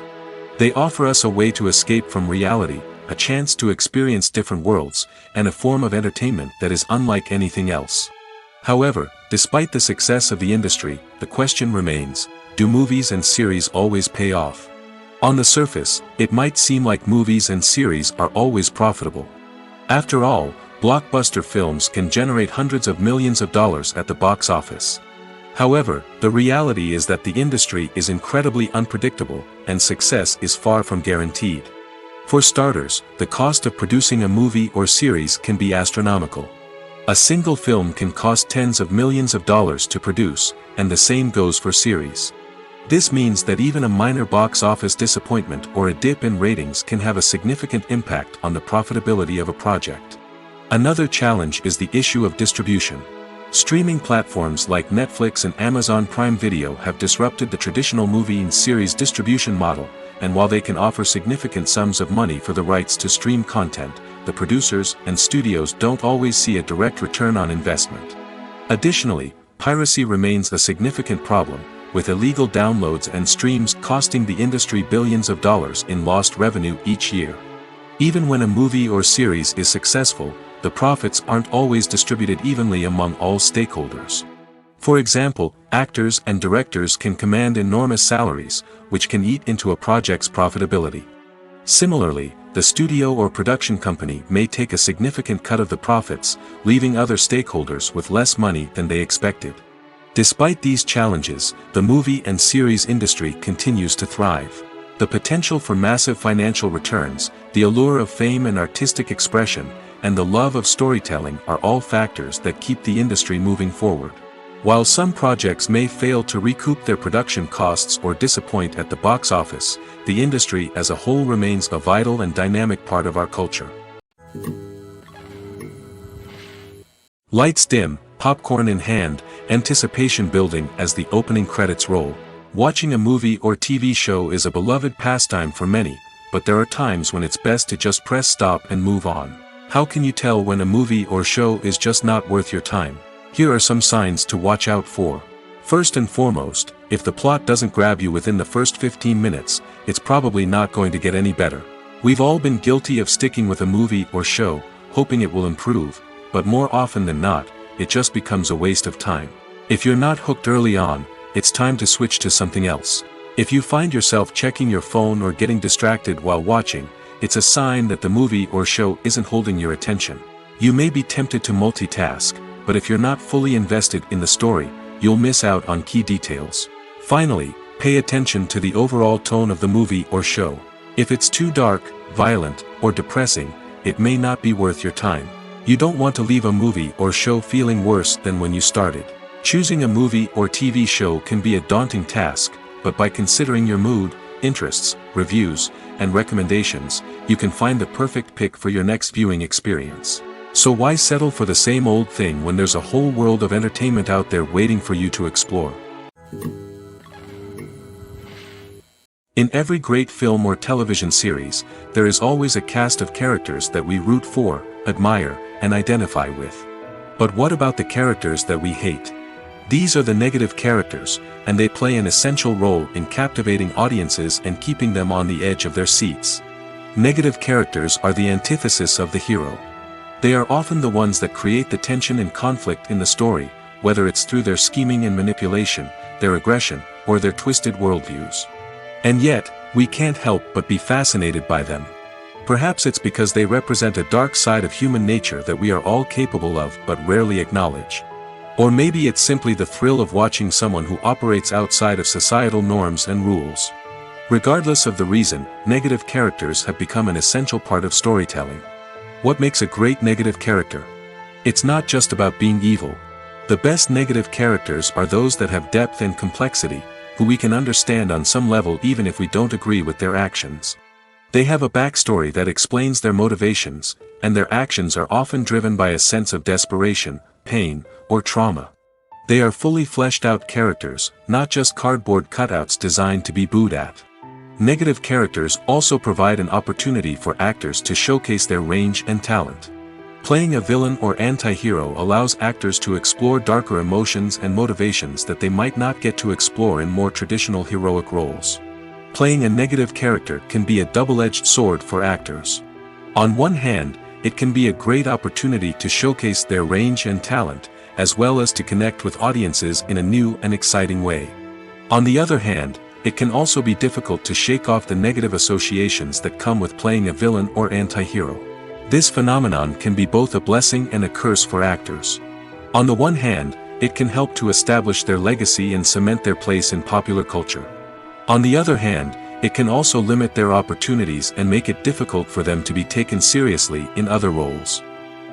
They offer us a way to escape from reality, a chance to experience different worlds, and a form of entertainment that is unlike anything else. However, despite the success of the industry, the question remains, do movies and series always pay off? On the surface, it might seem like movies and series are always profitable. After all, blockbuster films can generate hundreds of millions of dollars at the box office. However, the reality is that the industry is incredibly unpredictable, and success is far from guaranteed. For starters, the cost of producing a movie or series can be astronomical. A single film can cost tens of millions of dollars to produce, and the same goes for series. This means that even a minor box office disappointment or a dip in ratings can have a significant impact on the profitability of a project. Another challenge is the issue of distribution. Streaming platforms like Netflix and Amazon Prime Video have disrupted the traditional movie and series distribution model, and while they can offer significant sums of money for the rights to stream content, the producers and studios don't always see a direct return on investment. Additionally, piracy remains a significant problem, with illegal downloads and streams costing the industry billions of dollars in lost revenue each year. Even when a movie or series is successful, the profits aren't always distributed evenly among all stakeholders. For example, actors and directors can command enormous salaries, which can eat into a project's profitability. Similarly, the studio or production company may take a significant cut of the profits, leaving other stakeholders with less money than they expected. Despite these challenges, the movie and series industry continues to thrive. The potential for massive financial returns, the allure of fame and artistic expression, and the love of storytelling are all factors that keep the industry moving forward. While some projects may fail to recoup their production costs or disappoint at the box office, the industry as a whole remains a vital and dynamic part of our culture. Lights dim, popcorn in hand, anticipation building as the opening credits roll. Watching a movie or TV show is a beloved pastime for many, but there are times when it's best to just press stop and move on. How can you tell when a movie or show is just not worth your time? Here are some signs to watch out for. First and foremost, if the plot doesn't grab you within the first 15 minutes, it's probably not going to get any better. We've all been guilty of sticking with a movie or show, hoping it will improve, but more often than not, it just becomes a waste of time. If you're not hooked early on, it's time to switch to something else. If you find yourself checking your phone or getting distracted while watching, it's a sign that the movie or show isn't holding your attention. You may be tempted to multitask, but if you're not fully invested in the story, you'll miss out on key details. Finally, pay attention to the overall tone of the movie or show. If it's too dark, violent, or depressing, it may not be worth your time. You don't want to leave a movie or show feeling worse than when you started. Choosing a movie or TV show can be a daunting task, but by considering your mood, interests, reviews, and recommendations, you can find the perfect pick for your next viewing experience. So why settle for the same old thing when there's a whole world of entertainment out there waiting for you to explore? In every great film or television series, there is always a cast of characters that we root for, admire, and identify with. But what about the characters that we hate? These are the negative characters, and they play an essential role in captivating audiences and keeping them on the edge of their seats. Negative characters are the antithesis of the hero. They are often the ones that create the tension and conflict in the story, whether it's through their scheming and manipulation, their aggression, or their twisted worldviews. And yet, we can't help but be fascinated by them. Perhaps it's because they represent a dark side of human nature that we are all capable of but rarely acknowledge. Or maybe it's simply the thrill of watching someone who operates outside of societal norms and rules. Regardless of the reason, negative characters have become an essential part of storytelling. What makes a great negative character? It's not just about being evil. The best negative characters are those that have depth and complexity, who we can understand on some level even if we don't agree with their actions. They have a backstory that explains their motivations, and their actions are often driven by a sense of desperation, pain, or trauma. They are fully fleshed out characters, not just cardboard cutouts designed to be booed at. Negative characters also provide an opportunity for actors to showcase their range and talent. Playing a villain or anti-hero allows actors to explore darker emotions and motivations that they might not get to explore in more traditional heroic roles. Playing a negative character can be a double-edged sword for actors. On one hand, it can be a great opportunity to showcase their range and talent, as well as to connect with audiences in a new and exciting way. On the other hand, it can also be difficult to shake off the negative associations that come with playing a villain or anti-hero. This phenomenon can be both a blessing and a curse for actors. On the one hand, it can help to establish their legacy and cement their place in popular culture. On the other hand, it can also limit their opportunities and make it difficult for them to be taken seriously in other roles.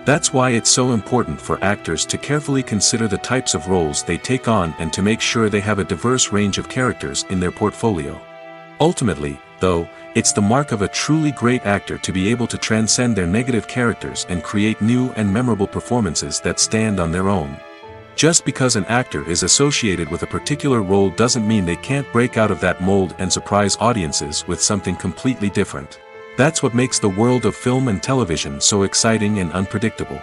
That's why it's so important for actors to carefully consider the types of roles they take on and to make sure they have a diverse range of characters in their portfolio. Ultimately, though, it's the mark of a truly great actor to be able to transcend their negative characters and create new and memorable performances that stand on their own. Just because an actor is associated with a particular role doesn't mean they can't break out of that mold and surprise audiences with something completely different. That's what makes the world of film and television so exciting and unpredictable.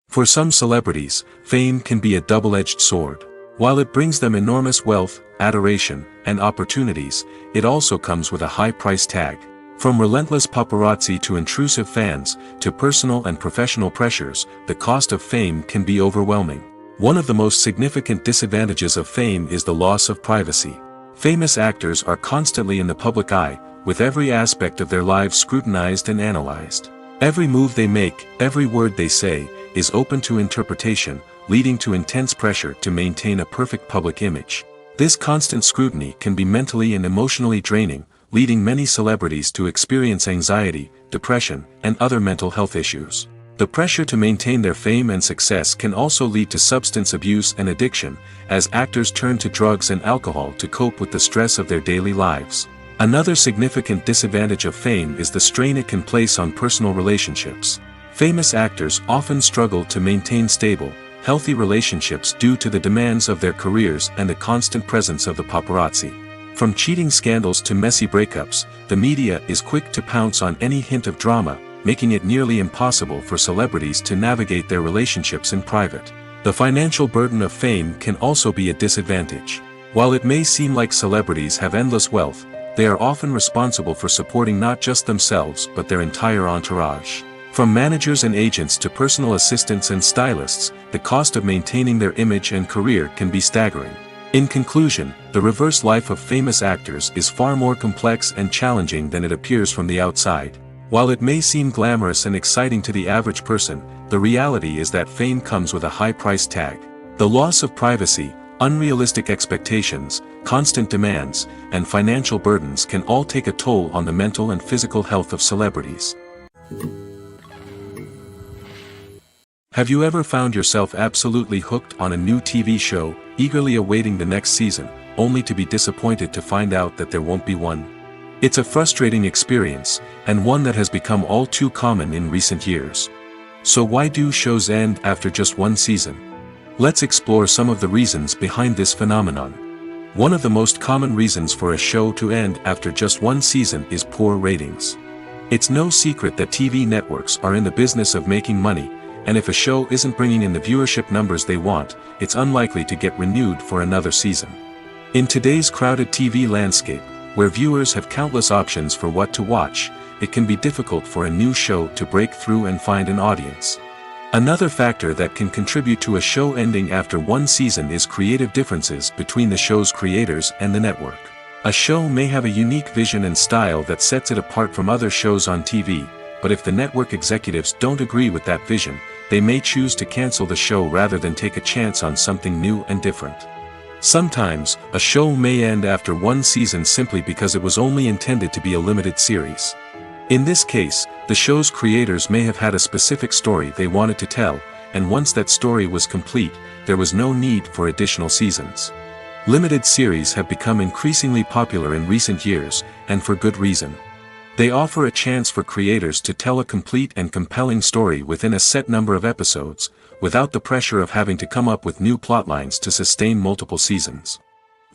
For some celebrities, fame can be a double-edged sword. While it brings them enormous wealth, adoration, and opportunities, it also comes with a high price tag. From relentless paparazzi to intrusive fans, to personal and professional pressures, the cost of fame can be overwhelming. One of the most significant disadvantages of fame is the loss of privacy. Famous actors are constantly in the public eye, with every aspect of their lives scrutinized and analyzed. Every move they make, every word they say, is open to interpretation, leading to intense pressure to maintain a perfect public image. This constant scrutiny can be mentally and emotionally draining, leading many celebrities to experience anxiety, depression, and other mental health issues. The pressure to maintain their fame and success can also lead to substance abuse and addiction, as actors turn to drugs and alcohol to cope with the stress of their daily lives. Another significant disadvantage of fame is the strain it can place on personal relationships. Famous actors often struggle to maintain stable, healthy relationships due to the demands of their careers and the constant presence of the paparazzi. From cheating scandals to messy breakups, the media is quick to pounce on any hint of drama, making it nearly impossible for celebrities to navigate their relationships in private. The financial burden of fame can also be a disadvantage. While it may seem like celebrities have endless wealth, they are often responsible for supporting not just themselves but their entire entourage. From managers and agents to personal assistants and stylists, the cost of maintaining their image and career can be staggering. In conclusion, the reverse life of famous actors is far more complex and challenging than it appears from the outside. While it may seem glamorous and exciting to the average person, the reality is that fame comes with a high price tag. The loss of privacy, unrealistic expectations, constant demands, and financial burdens can all take a toll on the mental and physical health of celebrities. Have you ever found yourself absolutely hooked on a new TV show, eagerly awaiting the next season, only to be disappointed to find out that there won't be one? It's a frustrating experience, and one that has become all too common in recent years. So why do shows end after just one season? Let's explore some of the reasons behind this phenomenon. One of the most common reasons for a show to end after just one season is poor ratings. It's no secret that TV networks are in the business of making money, and if a show isn't bringing in the viewership numbers they want, it's unlikely to get renewed for another season. In today's crowded TV landscape, where viewers have countless options for what to watch, it can be difficult for a new show to break through and find an audience. Another factor that can contribute to a show ending after one season is creative differences between the show's creators and the network. A show may have a unique vision and style that sets it apart from other shows on TV, but if the network executives don't agree with that vision, they may choose to cancel the show rather than take a chance on something new and different. Sometimes, a show may end after one season simply because it was only intended to be a limited series. In this case, the show's creators may have had a specific story they wanted to tell, and once that story was complete, there was no need for additional seasons. Limited series have become increasingly popular in recent years, and for good reason. They offer a chance for creators to tell a complete and compelling story within a set number of episodes, without the pressure of having to come up with new plotlines to sustain multiple seasons.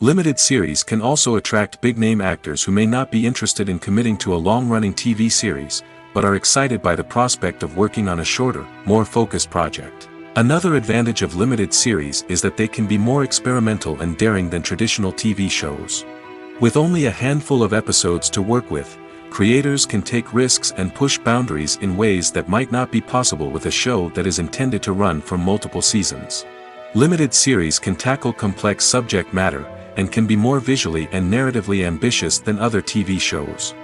Limited series can also attract big-name actors who may not be interested in committing to a long-running TV series, but are excited by the prospect of working on a shorter, more focused project. Another advantage of limited series is that they can be more experimental and daring than traditional TV shows. With only a handful of episodes to work with, creators can take risks and push boundaries in ways that might not be possible with a show that is intended to run for multiple seasons. Limited series can tackle complex subject matter, and can be more visually and narratively ambitious than other TV shows.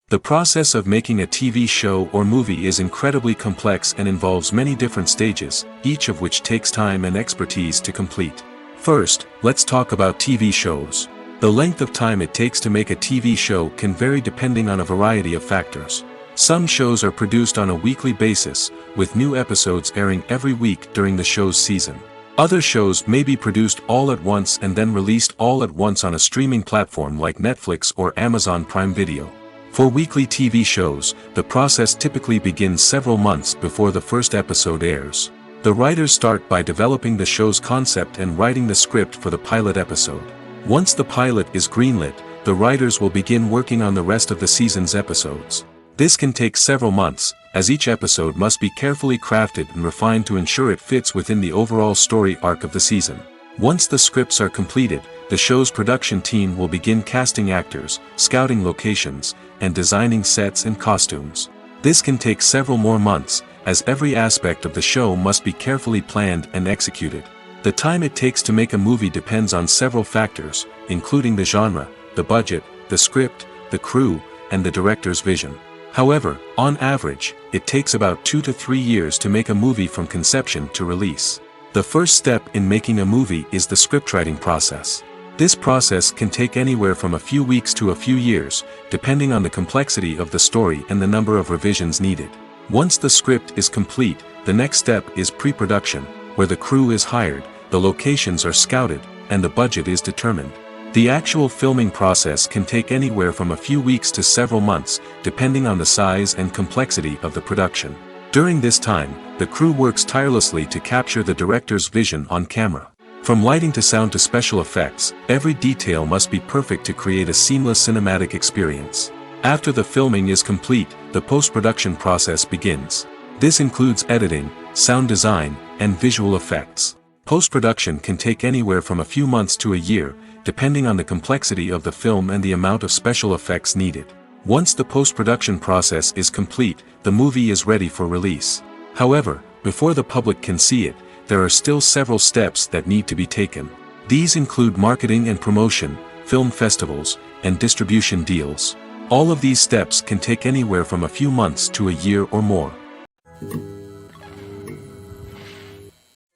The process of making a TV show or movie is incredibly complex and involves many different stages, each of which takes time and expertise to complete. First, let's talk about TV shows. The length of time it takes to make a TV show can vary depending on a variety of factors. Some shows are produced on a weekly basis, with new episodes airing every week during the show's season. Other shows may be produced all at once and then released all at once on a streaming platform like Netflix or Amazon Prime Video. For weekly TV shows, the process typically begins several months before the first episode airs. The writers start by developing the show's concept and writing the script for the pilot episode. Once the pilot is greenlit, the writers will begin working on the rest of the season's episodes. This can take several months, as each episode must be carefully crafted and refined to ensure it fits within the overall story arc of the season. Once the scripts are completed, the show's production team will begin casting actors, scouting locations, and designing sets and costumes. This can take several more months, as every aspect of the show must be carefully planned and executed. The time it takes to make a movie depends on several factors, including the genre, the budget, the script, the crew, and the director's vision. However, on average, it takes about 2 to 3 years to make a movie from conception to release. The first step in making a movie is the scriptwriting process. This process can take anywhere from a few weeks to a few years, depending on the complexity of the story and the number of revisions needed. Once the script is complete, the next step is pre-production, where the crew is hired, the locations are scouted, and the budget is determined. The actual filming process can take anywhere from a few weeks to several months, depending on the size and complexity of the production. During this time, the crew works tirelessly to capture the director's vision on camera. From lighting to sound to special effects, every detail must be perfect to create a seamless cinematic experience. After the filming is complete, the post-production process begins. This includes editing, sound design, and visual effects. Post-production can take anywhere from a few months to a year, depending on the complexity of the film and the amount of special effects needed. Once the post-production process is complete, the movie is ready for release. However, before the public can see it, there are still several steps that need to be taken. These include marketing and promotion, film festivals, and distribution deals. All of these steps can take anywhere from a few months to a year or more.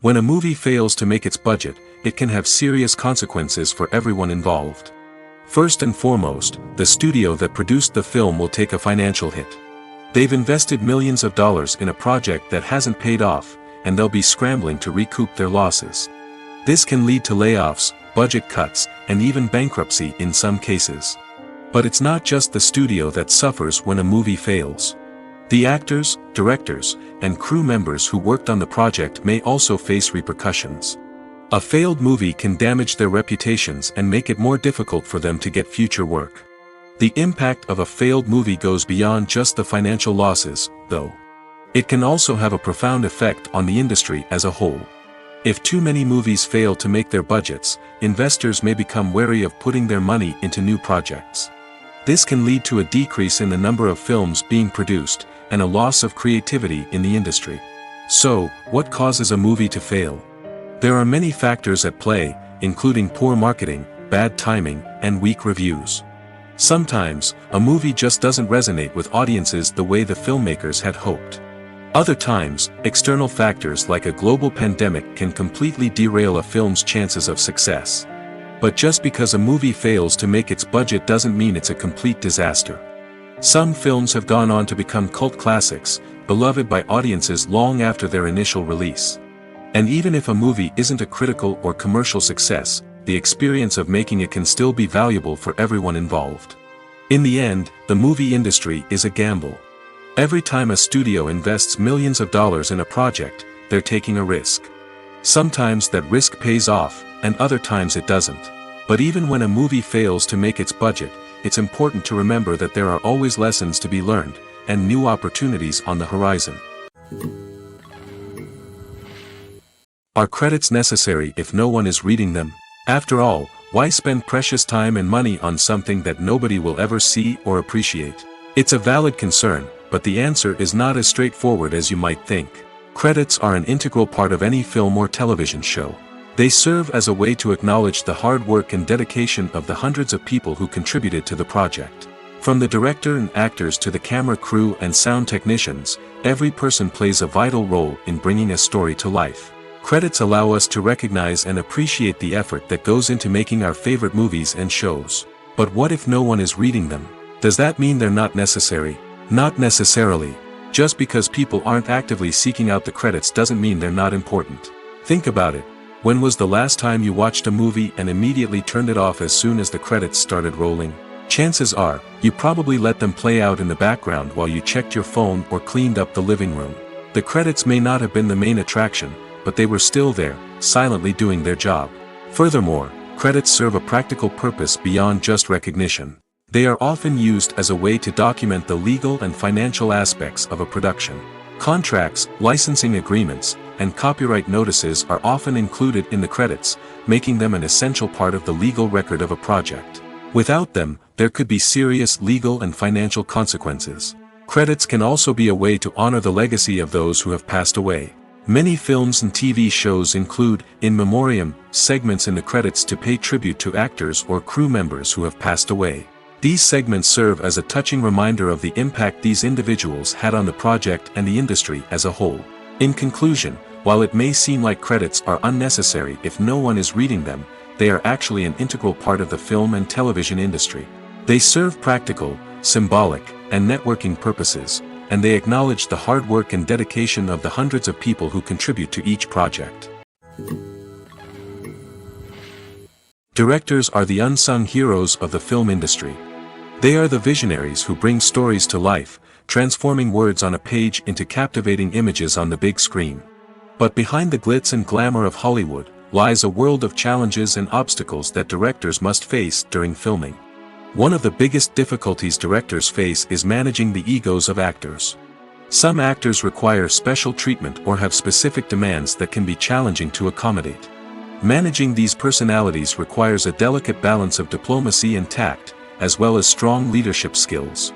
When a movie fails to make its budget, it can have serious consequences for everyone involved. First and foremost, the studio that produced the film will take a financial hit. They've invested millions of dollars in a project that hasn't paid off, and they'll be scrambling to recoup their losses. This can lead to layoffs, budget cuts, and even bankruptcy in some cases. But it's not just the studio that suffers when a movie fails. The actors, directors, and crew members who worked on the project may also face repercussions. A failed movie can damage their reputations and make it more difficult for them to get future work. The impact of a failed movie goes beyond just the financial losses, though. It can also have a profound effect on the industry as a whole. If too many movies fail to make their budgets, investors may become wary of putting their money into new projects. This can lead to a decrease in the number of films being produced, and a loss of creativity in the industry. So, what causes a movie to fail? There are many factors at play, including poor marketing, bad timing, and weak reviews. Sometimes, a movie just doesn't resonate with audiences the way the filmmakers had hoped. Other times, external factors like a global pandemic can completely derail a film's chances of success. But just because a movie fails to make its budget doesn't mean it's a complete disaster. Some films have gone on to become cult classics, beloved by audiences long after their initial release. And even if a movie isn't a critical or commercial success, the experience of making it can still be valuable for everyone involved. In the end, the movie industry is a gamble. Every time a studio invests millions of dollars in a project, they're taking a risk. Sometimes that risk pays off, and other times it doesn't. But even when a movie fails to make its budget, it's important to remember that there are always lessons to be learned, and new opportunities on the horizon. Are credits necessary if no one is reading them? After all, why spend precious time and money on something that nobody will ever see or appreciate? It's a valid concern, but the answer is not as straightforward as you might think. Credits are an integral part of any film or television show. They serve as a way to acknowledge the hard work and dedication of the hundreds of people who contributed to the project. From the director and actors to the camera crew and sound technicians, every person plays a vital role in bringing a story to life. Credits allow us to recognize and appreciate the effort that goes into making our favorite movies and shows. But what if no one is reading them? Does that mean they're not necessary? Not necessarily. Just because people aren't actively seeking out the credits doesn't mean they're not important. Think about it. When was the last time you watched a movie and immediately turned it off as soon as the credits started rolling? Chances are, you probably let them play out in the background while you checked your phone or cleaned up the living room. The credits may not have been the main attraction, but they were still there, silently doing their job. Furthermore, credits serve a practical purpose beyond just recognition. They are often used as a way to document the legal and financial aspects of a production. Contracts, licensing agreements, and copyright notices are often included in the credits, making them an essential part of the legal record of a project. Without them, there could be serious legal and financial consequences. Credits can also be a way to honor the legacy of those who have passed away. Many films and TV shows include, in memoriam, segments in the credits to pay tribute to actors or crew members who have passed away. These segments serve as a touching reminder of the impact these individuals had on the project and the industry as a whole. In conclusion, while it may seem like credits are unnecessary if no one is reading them, they are actually an integral part of the film and television industry. They serve practical, symbolic, and networking purposes, and they acknowledge the hard work and dedication of the hundreds of people who contribute to each project. Directors are the unsung heroes of the film industry. They are the visionaries who bring stories to life, transforming words on a page into captivating images on the big screen. But behind the glitz and glamour of Hollywood lies a world of challenges and obstacles that directors must face during filming. One of the biggest difficulties directors face is managing the egos of actors. Some actors require special treatment or have specific demands that can be challenging to accommodate. Managing these personalities requires a delicate balance of diplomacy and tact, as well as strong leadership skills.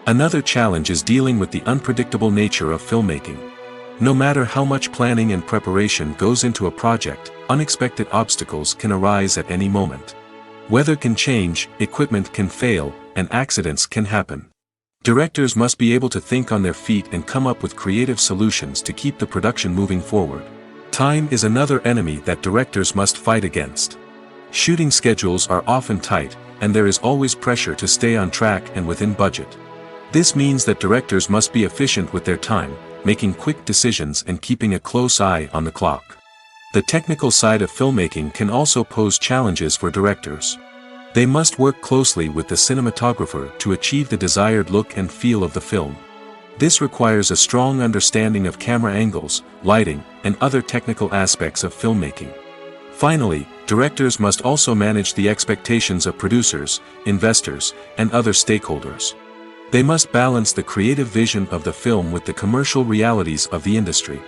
Another challenge is dealing with the unpredictable nature of filmmaking. No matter how much planning and preparation goes into a project, unexpected obstacles can arise at any moment. Weather can change, equipment can fail, and accidents can happen. Directors must be able to think on their feet and come up with creative solutions to keep the production moving forward. Time is another enemy that directors must fight against. Shooting schedules are often tight, and there is always pressure to stay on track and within budget. This means that directors must be efficient with their time, making quick decisions and keeping a close eye on the clock. The technical side of filmmaking can also pose challenges for directors. They must work closely with the cinematographer to achieve the desired look and feel of the film. This requires a strong understanding of camera angles, lighting, and other technical aspects of filmmaking. Finally, directors must also manage the expectations of producers, investors, and other stakeholders. They must balance the creative vision of the film with the commercial realities of the industry.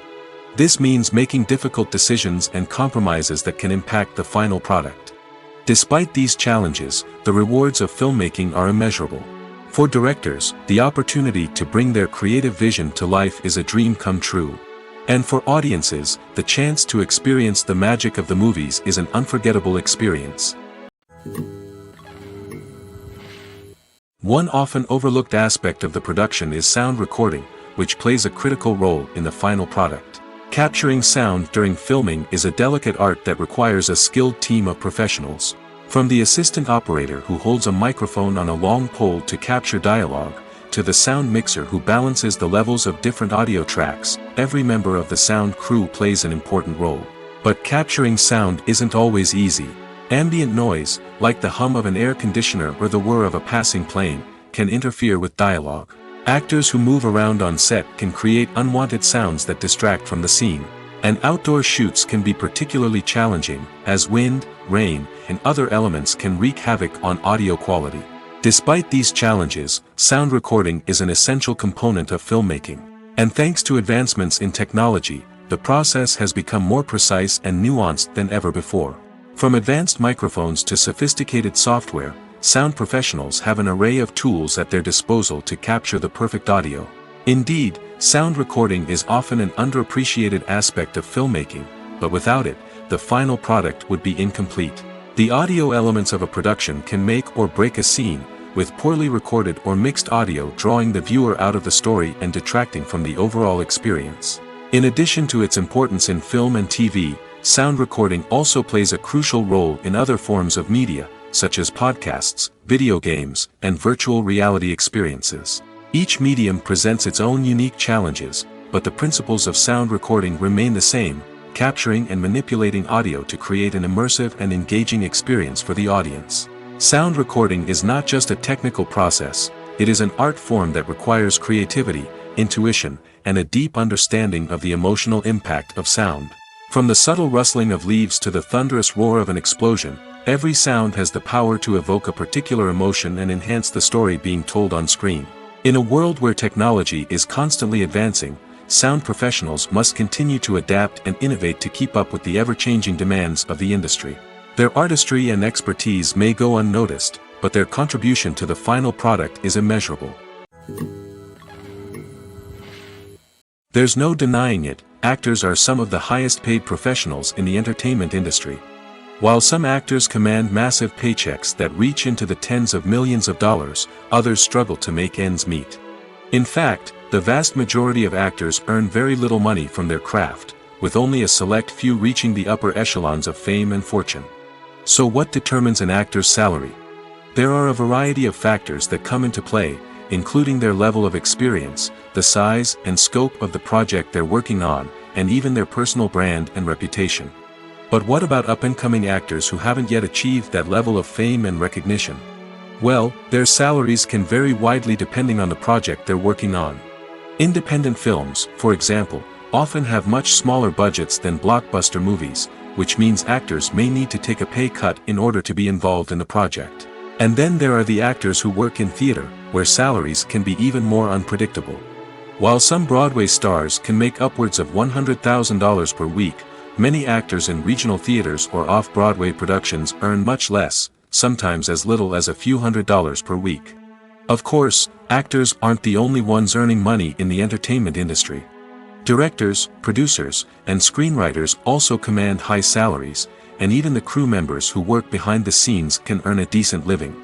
This means making difficult decisions and compromises that can impact the final product. Despite these challenges, the rewards of filmmaking are immeasurable. For directors, the opportunity to bring their creative vision to life is a dream come true. And for audiences, the chance to experience the magic of the movies is an unforgettable experience. One often overlooked aspect of the production is sound recording, which plays a critical role in the final product. Capturing sound during filming is a delicate art that requires a skilled team of professionals. From the assistant operator who holds a microphone on a long pole to capture dialogue, to the sound mixer who balances the levels of different audio tracks, every member of the sound crew plays an important role. But capturing sound isn't always easy. Ambient noise, like the hum of an air conditioner or the whir of a passing plane, can interfere with dialogue. Actors who move around on set can create unwanted sounds that distract from the scene. And outdoor shoots can be particularly challenging, as wind, rain, and other elements can wreak havoc on audio quality. Despite these challenges, sound recording is an essential component of filmmaking. And thanks to advancements in technology, the process has become more precise and nuanced than ever before. From advanced microphones to sophisticated software, sound professionals have an array of tools at their disposal to capture the perfect audio. Indeed, sound recording is often an underappreciated aspect of filmmaking, but without it, the final product would be incomplete. The audio elements of a production can make or break a scene, with poorly recorded or mixed audio drawing the viewer out of the story and detracting from the overall experience. In addition to its importance in film and TV, sound recording also plays a crucial role in other forms of media, such as podcasts, video games, and virtual reality experiences. Each medium presents its own unique challenges, but the principles of sound recording remain the same, capturing and manipulating audio to create an immersive and engaging experience for the audience. Sound recording is not just a technical process, it is an art form that requires creativity, intuition, and a deep understanding of the emotional impact of sound. From the subtle rustling of leaves to the thunderous roar of an explosion, every sound has the power to evoke a particular emotion and enhance the story being told on screen. In a world where technology is constantly advancing, sound professionals must continue to adapt and innovate to keep up with the ever-changing demands of the industry. Their artistry and expertise may go unnoticed, but their contribution to the final product is immeasurable. There's no denying it, actors are some of the highest paid professionals in the entertainment industry. While some actors command massive paychecks that reach into the tens of millions of dollars, others struggle to make ends meet. In fact, the vast majority of actors earn very little money from their craft, with only a select few reaching the upper echelons of fame and fortune. So what determines an actor's salary? There are a variety of factors that come into play, including their level of experience, the size and scope of the project they're working on, and even their personal brand and reputation. But what about up-and-coming actors who haven't yet achieved that level of fame and recognition? Well, their salaries can vary widely depending on the project they're working on. Independent films, for example, often have much smaller budgets than blockbuster movies, which means actors may need to take a pay cut in order to be involved in the project. And then there are the actors who work in theater, where salaries can be even more unpredictable. While some Broadway stars can make upwards of $100,000 per week, many actors in regional theaters or off-Broadway productions earn much less, sometimes as little as a few $100s per week. Of course, actors aren't the only ones earning money in the entertainment industry. Directors, producers, and screenwriters also command high salaries, and even the crew members who work behind the scenes can earn a decent living.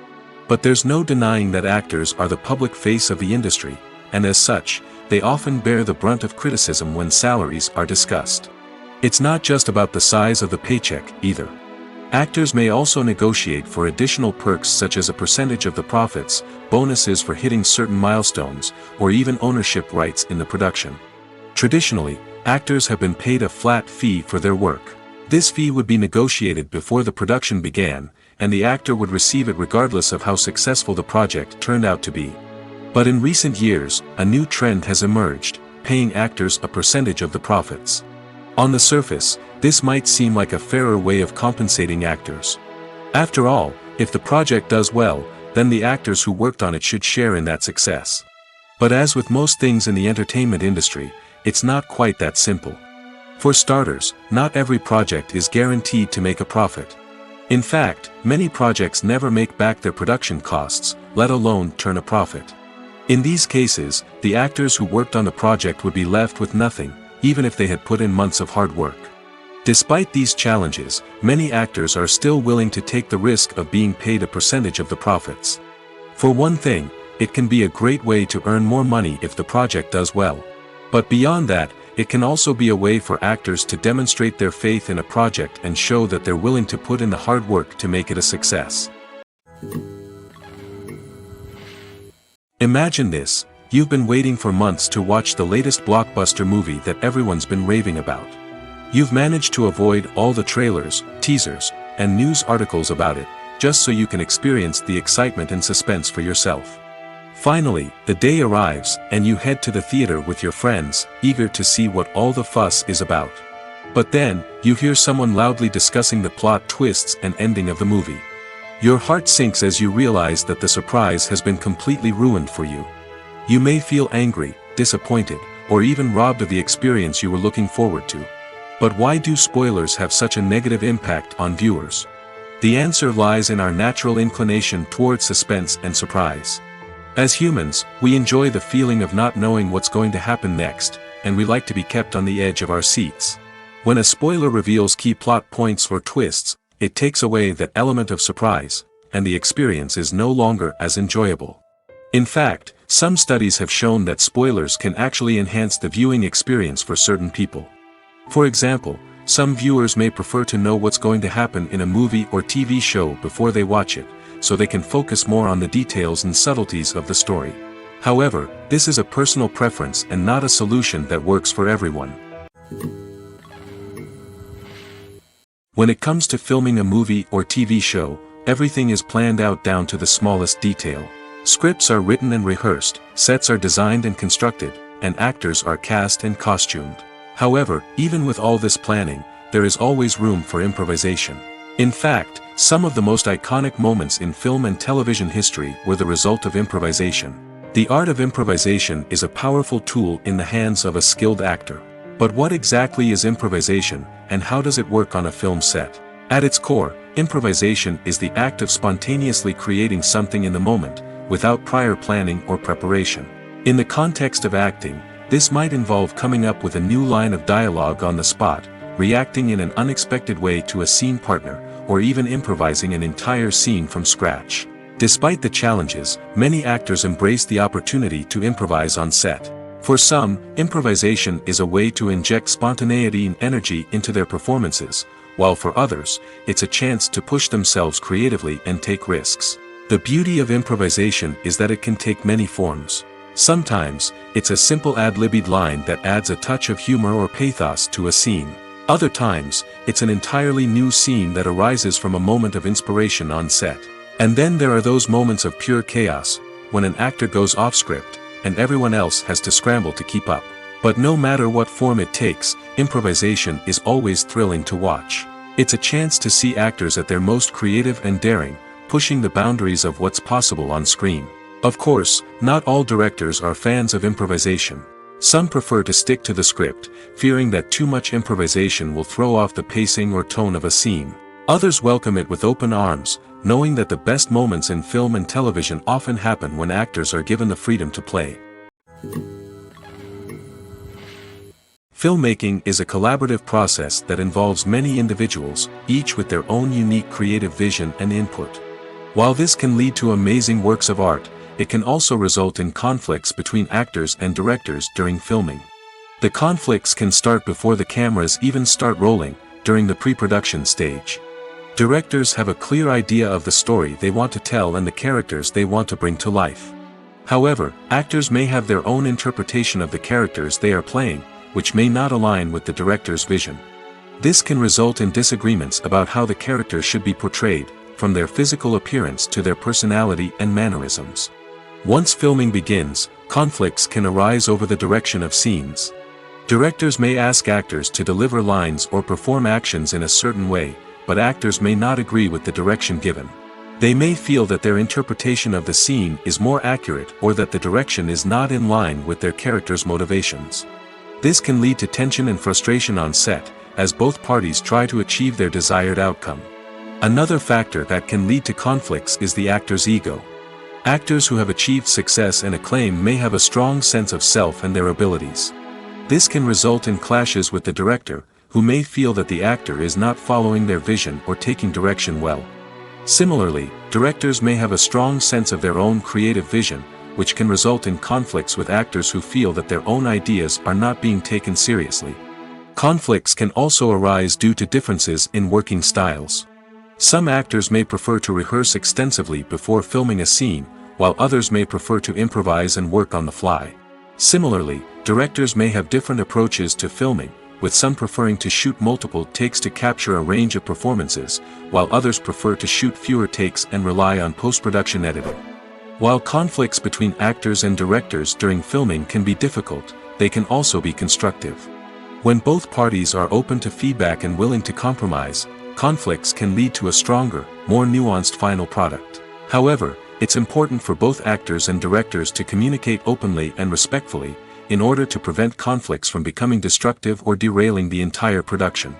But there's no denying that actors are the public face of the industry, and as such, they often bear the brunt of criticism when salaries are discussed. It's not just about the size of the paycheck, either. Actors may also negotiate for additional perks such as a percentage of the profits, bonuses for hitting certain milestones, or even ownership rights in the production. Traditionally, actors have been paid a flat fee for their work. This fee would be negotiated before the production began, and the actor would receive it regardless of how successful the project turned out to be. But in recent years, a new trend has emerged, paying actors a percentage of the profits. On the surface, this might seem like a fairer way of compensating actors. After all, if the project does well, then the actors who worked on it should share in that success. But as with most things in the entertainment industry, it's not quite that simple. For starters, not every project is guaranteed to make a profit. In fact, many projects never make back their production costs, let alone turn a profit. In these cases, the actors who worked on the project would be left with nothing, even if they had put in months of hard work. Despite these challenges, many actors are still willing to take the risk of being paid a percentage of the profits. For one thing, it can be a great way to earn more money if the project does well. But beyond that, it can also be a way for actors to demonstrate their faith in a project and show that they're willing to put in the hard work to make it a success. Imagine this. You've been waiting for months to watch the latest blockbuster movie that everyone's been raving about. You've managed to avoid all the trailers, teasers, and news articles about it, just so you can experience the excitement and suspense for yourself. Finally, the day arrives, and you head to the theater with your friends, eager to see what all the fuss is about. But then, you hear someone loudly discussing the plot twists and ending of the movie. Your heart sinks as you realize that the surprise has been completely ruined for you. You may feel angry, disappointed, or even robbed of the experience you were looking forward to. But why do spoilers have such a negative impact on viewers? The answer lies in our natural inclination towards suspense and surprise. As humans, we enjoy the feeling of not knowing what's going to happen next, and we like to be kept on the edge of our seats. When a spoiler reveals key plot points or twists, it takes away that element of surprise, and the experience is no longer as enjoyable. In fact, some studies have shown that spoilers can actually enhance the viewing experience for certain people. For example, some viewers may prefer to know what's going to happen in a movie or TV show before they watch it, so they can focus more on the details and subtleties of the story. However, this is a personal preference and not a solution that works for everyone. When it comes to filming a movie or TV show, everything is planned out down to the smallest detail. Scripts are written and rehearsed, sets are designed and constructed, and actors are cast and costumed. However, even with all this planning, there is always room for improvisation. In fact, some of the most iconic moments in film and television history were the result of improvisation. The art of improvisation is a powerful tool in the hands of a skilled actor. But what exactly is improvisation, and how does it work on a film set? At its core, improvisation is the act of spontaneously creating something in the moment, without prior planning or preparation. In the context of acting, this might involve coming up with a new line of dialogue on the spot, reacting in an unexpected way to a scene partner, or even improvising an entire scene from scratch. Despite the challenges, many actors embrace the opportunity to improvise on set. For some, improvisation is a way to inject spontaneity and energy into their performances, while for others, it's a chance to push themselves creatively and take risks. The beauty of improvisation is that it can take many forms. Sometimes, it's a simple ad-libbed line that adds a touch of humor or pathos to a scene. Other times, it's an entirely new scene that arises from a moment of inspiration on set. And then there are those moments of pure chaos, when an actor goes off script, and everyone else has to scramble to keep up. But no matter what form it takes, improvisation is always thrilling to watch. It's a chance to see actors at their most creative and daring, pushing the boundaries of what's possible on screen. Of course, not all directors are fans of improvisation. Some prefer to stick to the script, fearing that too much improvisation will throw off the pacing or tone of a scene. Others welcome it with open arms, knowing that the best moments in film and television often happen when actors are given the freedom to play. Filmmaking is a collaborative process that involves many individuals, each with their own unique creative vision and input. While this can lead to amazing works of art, it can also result in conflicts between actors and directors during filming. The conflicts can start before the cameras even start rolling, during the pre-production stage. Directors have a clear idea of the story they want to tell and the characters they want to bring to life. However, actors may have their own interpretation of the characters they are playing, which may not align with the director's vision. This can result in disagreements about how the characters should be portrayed, from their physical appearance to their personality and mannerisms. Once filming begins, conflicts can arise over the direction of scenes. Directors may ask actors to deliver lines or perform actions in a certain way, but actors may not agree with the direction given. They may feel that their interpretation of the scene is more accurate or that the direction is not in line with their character's motivations. This can lead to tension and frustration on set, as both parties try to achieve their desired outcome. Another factor that can lead to conflicts is the actor's ego. Actors who have achieved success and acclaim may have a strong sense of self and their abilities. This can result in clashes with the director, who may feel that the actor is not following their vision or taking direction well. Similarly, directors may have a strong sense of their own creative vision, which can result in conflicts with actors who feel that their own ideas are not being taken seriously. Conflicts can also arise due to differences in working styles. Some actors may prefer to rehearse extensively before filming a scene, while others may prefer to improvise and work on the fly. Similarly, directors may have different approaches to filming, with some preferring to shoot multiple takes to capture a range of performances, while others prefer to shoot fewer takes and rely on post-production editing. While conflicts between actors and directors during filming can be difficult, they can also be constructive. When both parties are open to feedback and willing to compromise, conflicts can lead to a stronger, more nuanced final product. However, it's important for both actors and directors to communicate openly and respectfully, in order to prevent conflicts from becoming destructive or derailing the entire production.